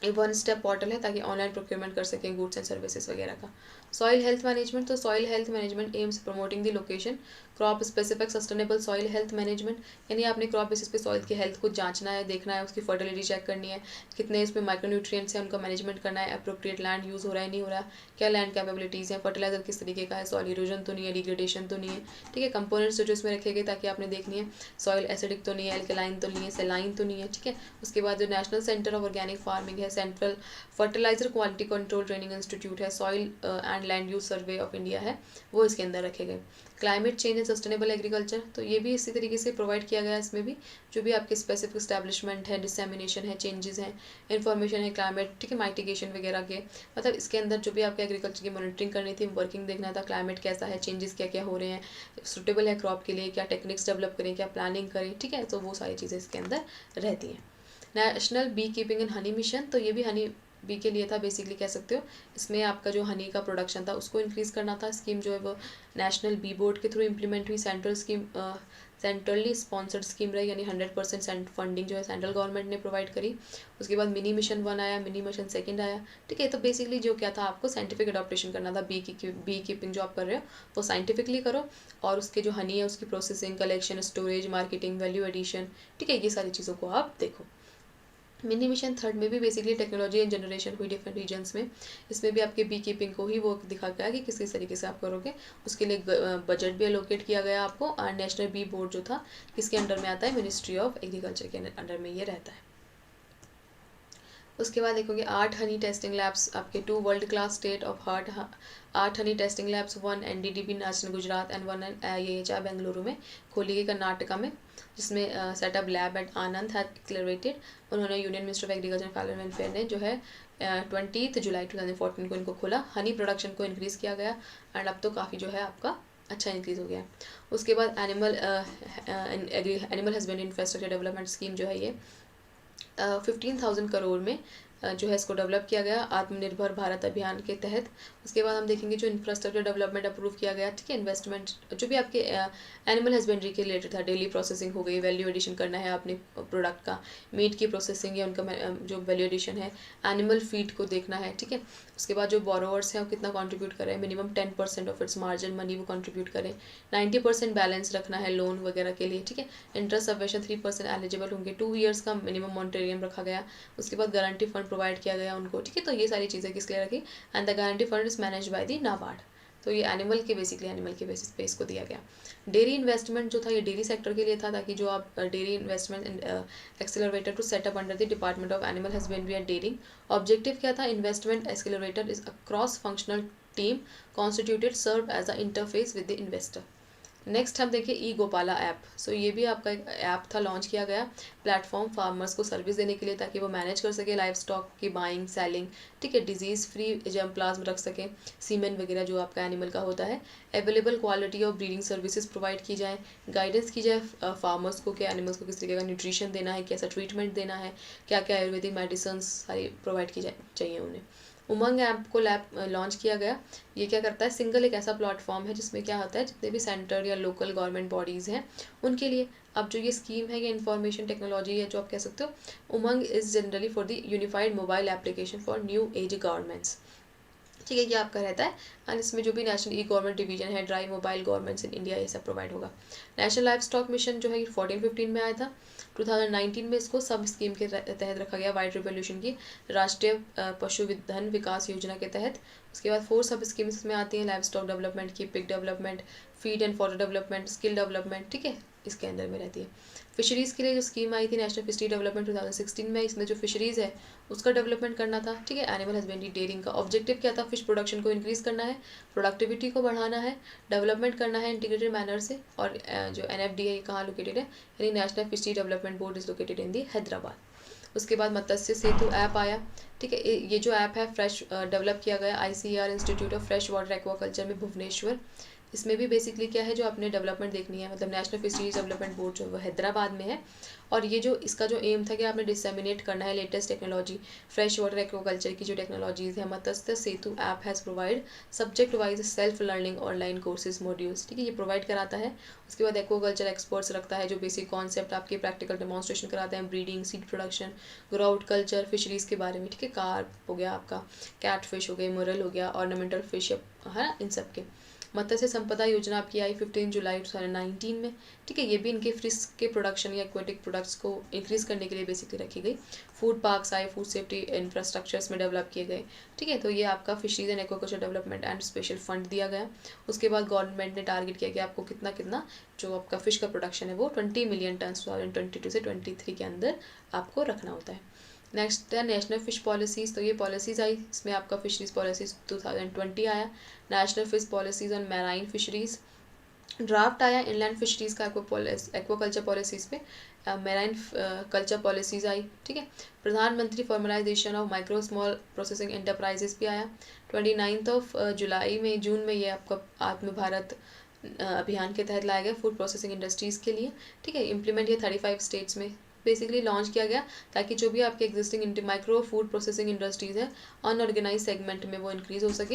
ये 1 स्टेप पोर्टल है ताकि ऑनलाइन प्रोक्योरमेंट कर सकें गुड्स एंड सर्विसेज वगैरह का। सॉइल हेल्थ मैनेजमेंट, तो soil health management AIIMS promoting the location crop specific sustainable soil health management, यानी आपने क्रॉप बेसिस पे सॉइल की हेल्थ को जांचना है, देखना है, उसकी फर्टिलिटी चेक करनी है, कितने इसमें माइक्रोन्यूट्रिएंट्स हैं उनका मैनेजमेंट करना है, अप्रोप्रिएट लैंड यूज़ हो रहा है नहीं हो रहा, क्या लैंड कैपेबिलिटीज़ हैं, फर्टिलाइजर किस तरीके का है, सॉइल इरोजन तो नहीं है, डिग्रेडेशन तो नहीं है, ठीक है। कंपोनेंट्स जो इसमें रखे गए ताकि आपने देखनी है सॉइल एसिडिक तो नहीं है, एल्कलाइन तो नहीं है, सेलाइन तो नहीं है, ठीक है। उसके बाद जो national centre of organic farming है, central fertilizer quality control training institute है, soil and land use survey of India है, वो इसके अंदर रखे गए। Climate change and sustainable agriculture, तो ये भी इसी तरीके से प्रोवाइड किया गया है। इसमें भी जो भी आपके स्पेसिफिक स्टैब्लिशमेंट है, डिसमिनेशन है, चेंजेस हैं, इन्फॉर्मेशन है क्लाइमेट, ठीक है, माइटिगेशन वगैरह के, मतलब इसके अंदर जो भी आपके एग्रीकल्चर की मॉनिटरिंग करनी थी, वर्किंग देखना था, क्लाइमेट कैसा है, चेंजेस क्या क्या हो रहे हैं, सुटेबल है क्रॉप के लिए, क्या टेक्निक्स डेवलप करें, क्या प्लानिंग करें, ठीक है, तो वो सारी चीज़ें इसके अंदर रहती हैं। National bee keeping and honey mission, तो ये भी हनी बी के लिए था बेसिकली कह सकते हो। इसमें आपका जो हनी का प्रोडक्शन था उसको इंक्रीज़ करना था। स्कीम जो है वो नेशनल बी बोर्ड के थ्रू इम्प्लीमेंट हुई, सेंट्रली स्पॉन्सर्ड स्कीम रही, यानी 100% फंडिंग जो है सेंट्रल गवर्नमेंट ने प्रोवाइड करी। उसके बाद मिनी मिशन 1 आया, मिनी मिशन 2 आया, ठीक है। तो बेसिकली जो क्या था, आपको साइंटिफिक अडॉप्टेशन करना था, बी कीपिंग जो आप कर रहे हो वो साइंटिफिकली करो, और उसके जो हनी है उसकी processing, collection, storage, marketing, value addition, ठीक है, ये सारी चीज़ों को आप देखो। मिनी मिशन 3 में भी बेसिकली टेक्नोलॉजी एंड जनरेशन हुई डिफरेंट रीजन्स में। इसमें भी आपके बी कीपिंग को ही वो दिखा गया कि किस तरीके से आप करोगे, उसके लिए बजट भी एलोकेट किया गया आपको। और नेशनल बी बोर्ड जो था किसके अंडर में आता है, मिनिस्ट्री ऑफ एग्रीकल्चर के अंडर में ये रहता है। उसके बाद देखोगे 8 हनी टेस्टिंग लैब्स आपके 2 world class state of heart 8 Honey testing labs, 1 NDDB national Gujarat and 1 IIHR Bengaluru में खोली गई कर्नाटका में, जिसमें सेटअप लैब एट आनंद है एक्सलरेटेड। उन्होंने union minister of agriculture and farmer welfare ने जो है 20 जुलाई 2014 को इनको खोला। हनी प्रोडक्शन को इंक्रीज़ किया गया एंड अब तो काफ़ी जो है आपका अच्छा इंक्रीज़ हो गया। उसके बाद animal husbandry infrastructure development scheme जो है ये 15,000 करोड़ में जो है इसको डेवलप किया गया आत्मनिर्भर भारत अभियान के तहत। उसके बाद हम देखेंगे जो इंफ्रास्ट्रक्चर डेवलपमेंट अप्रूव किया गया, ठीक है। इन्वेस्टमेंट जो भी आपके एनिमल हस्बेंड्री के रिलेटेड था, डेली प्रोसेसिंग हो गई, वैल्यू एडिशन करना है अपने प्रोडक्ट का, मीट की प्रोसेसिंग या उनका जो वैल्यू एडिशन है, एनिमल फीड को देखना है, ठीक है। उसके बाद जो बोरोवर्स हैं वो कितना कॉन्ट्रीब्यूट कर रहे हैं, minimum 10% of its margin money वो कॉन्ट्रीब्यूट करें, 90% बैलेंस रखना है लोन वगैरह के लिए, ठीक है। इंटरेस्ट सबवेशन 3% एलिजिबल होंगे, 2 ईयर्स का मिनिमम मॉनिटरियम रखा गया। उसके बाद गारंटी फंड प्रोवाइड किया गया उनको, ठीक है। तो ये सारी चीज़ें किसके लिए रखी, and the guarantee fund is manage by the NABARD. तो ये एनिमल के बेसिस पे इसको दिया गया। डेयरी इन्वेस्टमेंट जो था ये डेयरी सेक्टर के लिए था, ताकि जो आप dairy investment accelerator to set up under the department of animal husbandry and dairying. Objective क्या था, investment accelerator is a cross functional team constituted serve as a interface with the investor. Next हम देखिए ई गोपाला ऐप। सो ये भी आपका एक app था, launch किया गया प्लेटफॉर्म फार्मर्स को सर्विस देने के लिए, ताकि वो मैनेज कर सके लाइफ स्टॉक की बाइंग, सेलिंग, ठीक है, डिजीज़ फ्री जर्म प्लाज्म रख सकें, सीमेन वगैरह जो आपका एनिमल का होता है, available quality of breeding services provide की जाए, गाइडेंस की जाए फार्मर्स को कि एनिमल्स को किस तरीके का न्यूट्रिशन देना है, कैसा ट्रीटमेंट देना है, क्या क्या आयुर्वेदिक मेडिसिन सारी प्रोवाइड की चाहिए उन्हें। उमंग ऐप को लॉन्च किया गया। ये क्या करता है, सिंगल एक ऐसा प्लेटफॉर्म है जिसमें क्या होता है, जितने भी सेंटर या लोकल गवर्नमेंट बॉडीज़ हैं उनके लिए अब जो ये स्कीम है, ये इंफॉर्मेशन टेक्नोलॉजी है जो आप कह सकते हो। UMANG is generally for the unified mobile application for new age governments, ठीक है, ये आपका रहता है। एंड इसमें जो भी नेशनल ई गवर्नमेंट डिवीजन है, dry mobile governments in India, ये सब प्रोवाइड होगा। नेशनल लाइफ स्टॉक मिशन जो है 14-15 में आया था। 2019 में इसको सब स्कीम के तहत रखा गया, वाइट रिवोल्यूशन की राष्ट्रीय पशुधन विकास योजना के तहत। उसके बाद 4 सब स्कीम्स इसमें आती हैं, लाइफ स्टॉक डेवलपमेंट की, pig development, feed and fodder development, skill development, ठीक है, इसके अंदर में रहती है। फिशरीज़ के लिए जो स्कीम आई थी नेशनल फिशरी डेवलपमेंट 2016 में, इसमें जो फिशरीज़ है उसका डेवलपमेंट करना था, ठीक है। एनिमल हस्बेंड्री डेयरिंग का ऑब्जेक्टिव क्या था, फिश प्रोडक्शन को इंक्रीज़ करना है, प्रोडक्टिविटी को बढ़ाना है, डेवलपमेंट करना है इंटीग्रेटेड मैनर से। और जो NFDA कहाँ लोकेटेड है, यानी national fishery development board is located in the Hyderabad. उसके बाद मत्स्य सेतु ऐप आया, ठीक है। ये जो ऐप है फ्रेश डेवलप किया गया ICAR institute of fresh water aquaculture में भुवनेश्वर। इसमें भी बेसिकली क्या है, जो आपने डेवलपमेंट देखनी है, मतलब नेशनल फिशरीज डेवलपमेंट बोर्ड जो है वो हैदराबाद में है। और ये जो इसका जो एम था कि आपने डिसमिनेट करना है latest technology, fresh water aquaculture की जो टेक्नोलॉजीज़ है। Matsya Setu app has provide subject wise self learning online courses modules, ठीक है, ये प्रोवाइड कराता है। उसके बाद एक्वाकल्चर एक्सपर्ट्स रखता है जो बेसिक कॉन्सेप्ट आपके प्रैक्टिकल डेमोन्स्ट्रेशन कराते हैं, breeding, seed production, grow out culture, fisheries के बारे में, ठीक है। कार्प हो गया आपका, कैट फिश हो गए, मुरल हो गया, ऑर्नामेंटल फिश है ना, इन सब के। मत्स्य संपदा योजना आपकी आई 15 जुलाई 2019 में, ठीक है। ये भी इनके फिश के प्रोडक्शन या एक्वेटिक प्रोडक्ट्स को इंक्रीज करने के लिए बेसिकली रखी गई। फूड पार्क्स आए, फूड सेफ्टी इंफ्रास्ट्रक्चर्स में डेवलप किए गए, ठीक है। तो ये आपका fisheries and aquaculture development and special fund दिया गया। उसके बाद गवर्नमेंट ने टारगेट किया कि आपको कितना कितना जो आपका फिश का प्रोडक्शन है वो 20 मिलियन टन 2022 से 23 के अंदर आपको रखना होता है। नेक्स्ट है नेशनल फ़िश पॉलिसीज़, तो ये पॉलिसीज़ आई, इसमें आपका फिशरीज़ पॉलिसीज़ 2020 आया। National fish policies on marine fisheries draft आया। इनलैंड फिशरीज़ का एक्वाकल्चर पॉलिसीज़ पे मैराइन कल्चर पॉलिसीज़ आई, ठीक है। प्रधानमंत्री formalisation of micro small processing enterprises भी आया। 29 जून में ये आपका आत्म भारत अभियान के तहत लाया गया फूड प्रोसेसिंग इंडस्ट्रीज़ के लिए, ठीक है। इम्प्लीमेंट ये 35 स्टेट्स में बेसिकली लॉन्च किया गया ताकि जो भी आपके existing micro food processing industries है अनऑर्गेनाइज सेगमेंट में वो इंक्रीज़ हो सके।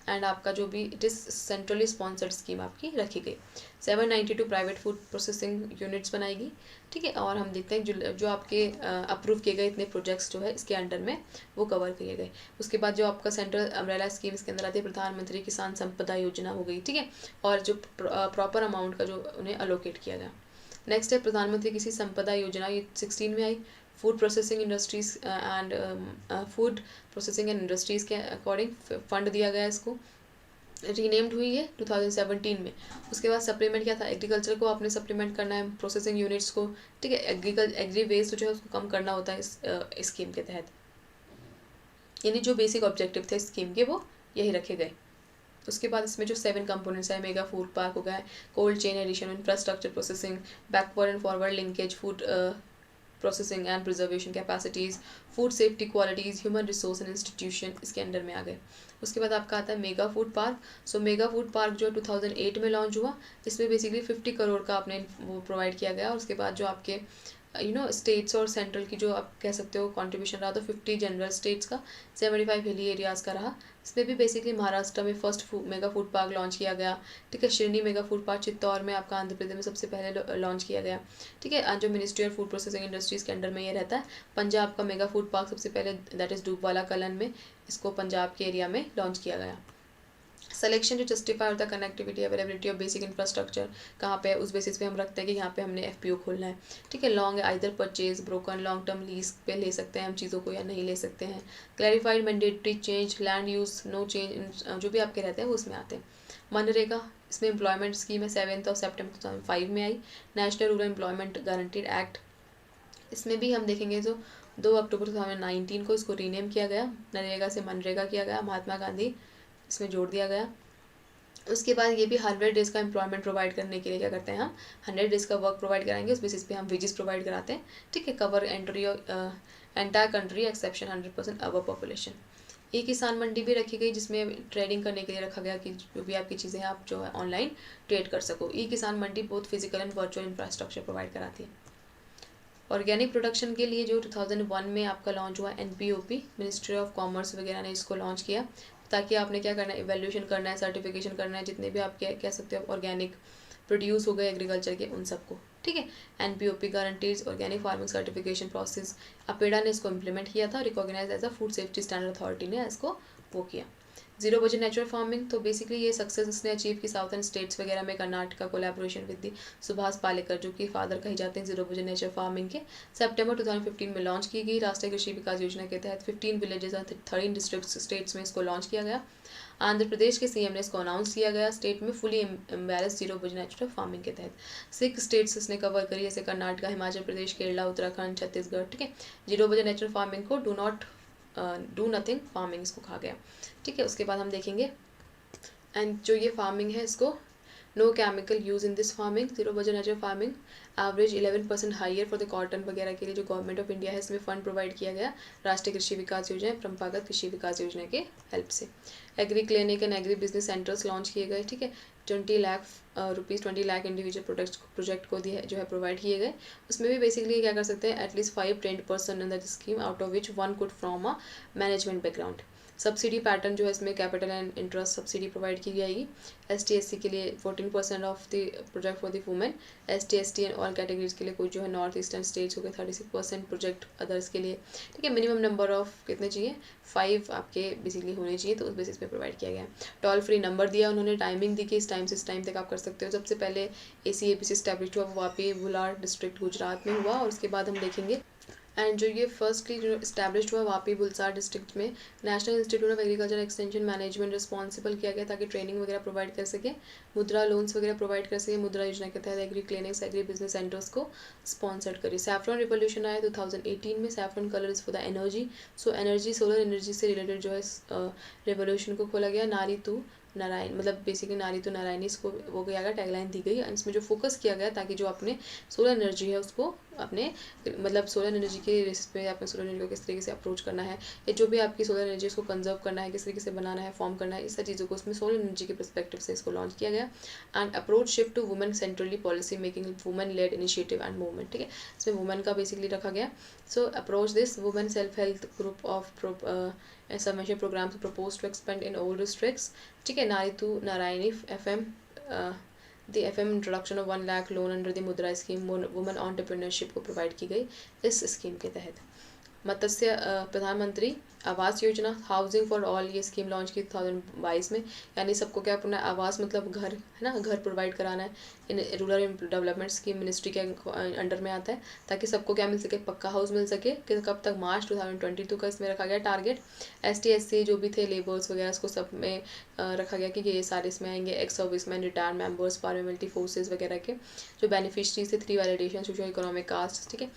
एंड आपका जो भी it is centrally sponsored scheme आपकी रखी गई। 792 प्राइवेट फूड प्रोसेसिंग यूनिट्स बनाएगी, ठीक है। और हम देखते हैं जो आपके अप्रूव किए गए इतने प्रोजेक्ट्स जो है इसके अंडर में वो कवर किए गए। उसके बाद जो आपका सेंट्रल अम्ब्रेला स्कीम इसके अंदर आती है प्रधानमंत्री किसान संपदा योजना हो गई, ठीक है। और जो प्रॉपर अमाउंट का जो उन्हें अलोकेट किया गया। नेक्स्ट है प्रधानमंत्री किसी संपदा योजना, ये 16 में आई। Food processing industries and food processing and industries के अकॉर्डिंग फंड दिया गया, इसको रीनेम्ड हुई है 2017 में। उसके बाद सप्लीमेंट क्या था, एग्रीकल्चर को आपने सप्लीमेंट करना है, प्रोसेसिंग यूनिट्स को, ठीक है। एग्री वेस्ट जो है उसको कम करना होता है इस स्कीम के तहत, यानी जो बेसिक ऑब्जेक्टिव थे स्कीम के वो यही रखे गए। उसके बाद इसमें जो 7 कंपोनेंट्स है, मेगा फूड पार्क हो गया, cold chain addition, infrastructure processing, backward and forward linkage, food processing and preservation capacities, food safety qualities, human resource and institution इसके अंडर में आ गए। उसके बाद आपका आता है mega food park. So mega food park जो 2008 में लॉन्च हुआ, इसमें बेसिकली 50 करोड़ का आपने वो प्रोवाइड किया गया। उसके बाद जो आपके स्टेट्स और सेंट्रल की जो आप कह सकते हो कंट्रीब्यूशन रहा, तो 50 जनरल स्टेट्स का, 75 हिली एरियाज़ का रहा। इसमें भी बेसिकली महाराष्ट्र में first mega food park launch किया गया, ठीक है। Shirni mega food park Chittor में आपका आंध्र प्रदेश में सबसे पहले लॉन्च किया गया, ठीक है। जो ministry of food processing industries के अंडर में ये रहता है। पंजाब का मेगा फूड पार्क सबसे पहले दैट इज़ डूबवाला कलन में, इसको पंजाब के एरिया में लॉन्च किया गया। सिलेक्शन जो जस्टिफाई होता है connectivity availability of basic infrastructure कहाँ पे है, उस बेसिस पे हम रखते हैं कि यहाँ पे हमने FPO खोलना है, ठीक है। Long either purchase broken long term lease पे ले सकते हैं हम चीज़ों को या नहीं ले सकते हैं। Clarified mandatory change, land use no change जो भी आपके रहते हैं वो उसमें आते हैं। मनरेगा इसमें एम्प्लॉयमेंट स्कीम है, 7 सितंबर 2005 में आई। National rural employment guaranteed act, इसमें भी हम देखेंगे जो 2 अक्टूबर 2019 को इसको रीनेम किया गया, नरेगा से मनरेगा किया गया, महात्मा गांधी इसमें जोड़ दिया गया। उसके बाद ये भी 100 डेज़ का एम्प्लॉयमेंट प्रोवाइड करने के लिए क्या करते हैं हम 100 डेज़ का वर्क प्रोवाइड कराएंगे, उस बेसिस पे हम वेजेस प्रोवाइड कराते हैं, ठीक है। Cover entry entire country exception 100% अवर पॉपुलेशन। ई किसान मंडी भी रखी गई जिसमें ट्रेडिंग करने के लिए रखा गया कि जो भी आपकी चीज़ें हैं आप जो है ऑनलाइन ट्रेड कर सको। E Kisan Mandi both physical and virtual infrastructure provide कराती है। ऑर्गेनिक प्रोडक्शन के लिए जो 2001 में आपका लॉन्च हुआ NPOP, मिनिस्ट्री ऑफ कॉमर्स वगैरह ने इसको लॉन्च किया ताकि आपने क्या करना है, इवैल्यूएशन करना है, सर्टिफिकेशन करना है, जितने भी आप कह सकते हो ऑर्गेनिक प्रोड्यूस हो गए एग्रीकल्चर के उन सबको, ठीक है। NPOP guarantees organic farming certification process, APEDA ने इसको इम्प्लीमेंट किया था, recognise as a food safety standard authority ने इसको वो किया। जीरो बजट नेचुरल फार्मिंग, तो बेसिकली ये सक्सेस इसने अचीव की साउथर्न स्टेट्स वगैरह में Karnataka collaboration with the Subhash Palekar जो कि फादर कहे जाते हैं जीरो बजट नेचुरल फार्मिंग के। सितंबर 2015 में लॉन्च की गई। राष्ट्रीय कृषि विकास योजना के तहत 15 विलेजेस और 13 डिस्ट्रिक्ट स्टेट्स में इसको लॉन्च किया गया। आंध्र प्रदेश के CM ने इसको अनाउंस किया गया स्टेट में fully embarrass zero budget natural farming के तहत। 6 स्टेट्स इसने कवर करी जैसे कर्नाटका, हिमाचल प्रदेश, केरला, उत्तराखंड, छत्तीसगढ़, ठीक है। जीरो बजट नेचुरल फार्मिंग को डू नथिंग फार्मिंग इसको कहा गया, ठीक है। उसके बाद हम देखेंगे एंड जो ये फार्मिंग है इसको no chemical use in this farming, zero budget natural farming, average 11% higher for the cotton वगैरह के लिए जो गवर्नमेंट ऑफ इंडिया है इसमें फंड प्रोवाइड किया गया राष्ट्रीय कृषि विकास योजना, परंपरागत कृषि विकास योजना के हेल्प से। Agree clinic and agree business centres launch किए गए, ठीक है। 20 lakh rupees 20 lakh individual project को दिए जो है प्रोवाइड किए गए। उसमें भी बेसिकली क्या कर सकते हैं, at least 5-10% under the scheme out of which one could from a management background. Subsidy pattern जो है इसमें capital and interest subsidy provide की जाएगी। ST/SC के लिए 14% of the project for the women, ST/ST and all categories के लिए कुछ जो है नॉर्थ ईस्टर्न स्टेट्स हो गए 36% प्रोजेक्ट अदर्स के लिए, ठीक है। मिनिमम नंबर ऑफ कितने चाहिए, 5 आपके बेसिकली होने चाहिए, तो उस बेसिस पे प्रोवाइड किया गया। टोल फ्री नंबर दिया उन्होंने, टाइमिंग दी कि इस टाइम से इस टाइम तक आप कर सकते हो। सबसे पहले ACAPC स्टैब्लिश हुआ वो वापी बुलार डिस्ट्रिक्ट गुजरात में हुआ, और उसके बाद हम देखेंगे एंड जो ये फर्स्टली जो इस्टेब्लिश हुआ वापी बुलसार डिस्ट्रिक्ट में national institute of agriculture extension management responsible किया गया ताकि ट्रेनिंग वगैरह प्रोवाइड कर सके, मुद्रा लोन्स वगैरह प्रोवाइड कर सके। मुद्रा योजना के तहत agri clinics agri business centres को स्पॉन्सर्ड करी। सैफरन रिवोल्यूशन आया 2018 में, saffron colour is for the energy, so energy solar energy से रिलेटेड जो है रिवोल्यूशन को खोला गया। नारी तू नारायण, मतलब बेसिकली नारी तो नारायणी, इसको वो गया टैगलाइन दी गई। इसमें जो फोकस किया गया ताकि जो अपने सोलर एनर्जी है उसको अपने मतलब सोलर एनर्जी के बेसिस पे अपने सोलर एनर्जी को किस तरीके से अप्रोच करना है, या जो भी आपकी सोलर एनर्जी उसको कंजर्व करना है, किस तरीके से बनाना है, फॉर्म करना है, इस सारी चीज़ों को उसमें सोलर एनर्जी के परस्पेक्टिव से इसको लॉन्च किया गया। And approach shift to women centrally policy making, women led initiative and movement, ठीक है। इसमें वुमेन का बेसिकली रखा गया। So approach this women self health group of submission programmes propose to expand in all districts, ठीक है। Nari Tu Narayani FM the FM introduction of 1 lakh loan under the Mudra scheme, women entrepreneurship को provide की गई इस स्कीम के तहत। मत्स्य प्रधानमंत्री Awas Yojana housing for all, ये स्कीम लॉन्च की 2022 में, यानी सबको क्या अपना आवास मतलब घर है ना, घर प्रोवाइड कराना है। In rural development scheme ministry के अंडर में आता है ताकि सबको क्या मिल सके, पक्का हाउस मिल सके। कि कब तक, मार्च 2022 का इसमें रखा गया टारगेट। ST/SC जो भी थे लेबर्स वगैरह उसको सब में रखा गया कि ये सारे इसमें आएंगे। Ex serviceman, retired members, parliamentary forces वगैरह के जो बेनिफिशरीज थे, 3 वैलिडेशन, सोशल इकोनॉमिक कास्ट, ठीक है।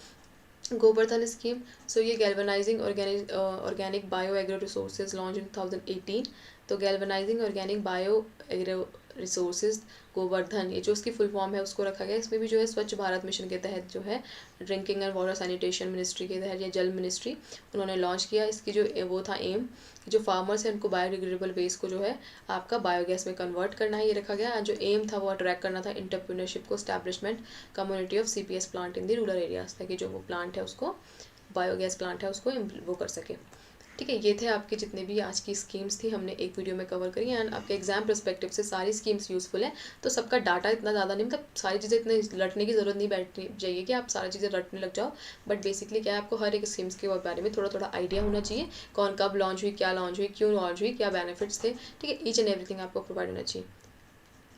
गोवर्धन स्कीम, सो ये galvanising organic bio agro resources launch in 2018। तो galvanising organic bio agro resources Govardhan, ये जो उसकी फुल फॉर्म है उसको रखा गया। इसमें भी जो है स्वच्छ भारत मिशन के तहत जो है drinking and water sanitation ministry के तहत या जल मिनिस्ट्री उन्होंने लॉन्च किया। इसकी जो वो था एम, जो फार्मर्स हैं उनको बायोडिग्रेडेबल वेस्ट को जो है आपका बायोगैस में कन्वर्ट करना है, ये रखा गया। जो एम था वो अट्रैक्ट करना था एंटरप्रेन्योरशिप को, establishment community of CPS plant in the rural areas, ताकि जो वो प्लांट है उसको बायोगैस प्लांट है उसको वो कर सके, ठीक है। ये थे आपके जितने भी आज की स्कीम्स थी हमने एक वीडियो में कवर करी। एंड आपके एग्जाम परस्पेक्टिव से सारी स्कीम्स यूजफुल हैं, तो सबका डाटा इतना ज़्यादा नहीं, मतलब सारी चीज़ें इतने रटने की ज़रूरत नहीं बैठनी चाहिए कि आप सारी चीज़ें रटने लग जाओ। बट बेसिकली क्या है, आपको हर एक स्कीम्स के बारे में थोड़ा थोड़ा आइडिया होना चाहिए, कौन कब लॉन्च हुई, क्या लॉन्च हुई, क्यों लॉन्च हुई, क्या बेनिफिट्स थे, ठीक है। ईच एंड एवरीथिंग आपको प्रोवाइड होना चाहिए।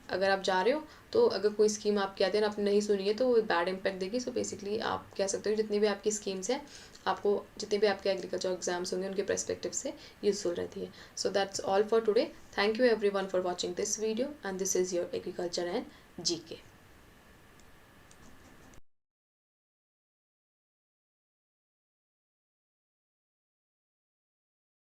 अगर आप जा रहे हो तो अगर कोई स्कीम आपके आते हैं आपने नहीं सुनी है तो वो बैड इम्पैक्ट देगी। सो बेसिकली आप कह सकते हो जितनी भी आपकी स्कीम्स हैं आपको जितने भी आपके एग्रीकल्चर एग्जाम्स होंगे उनके पर्सपेक्टिव से यूजफुल रहती है। So that's all for today. Thank you everyone for watching this video and this is your agriculture and GK।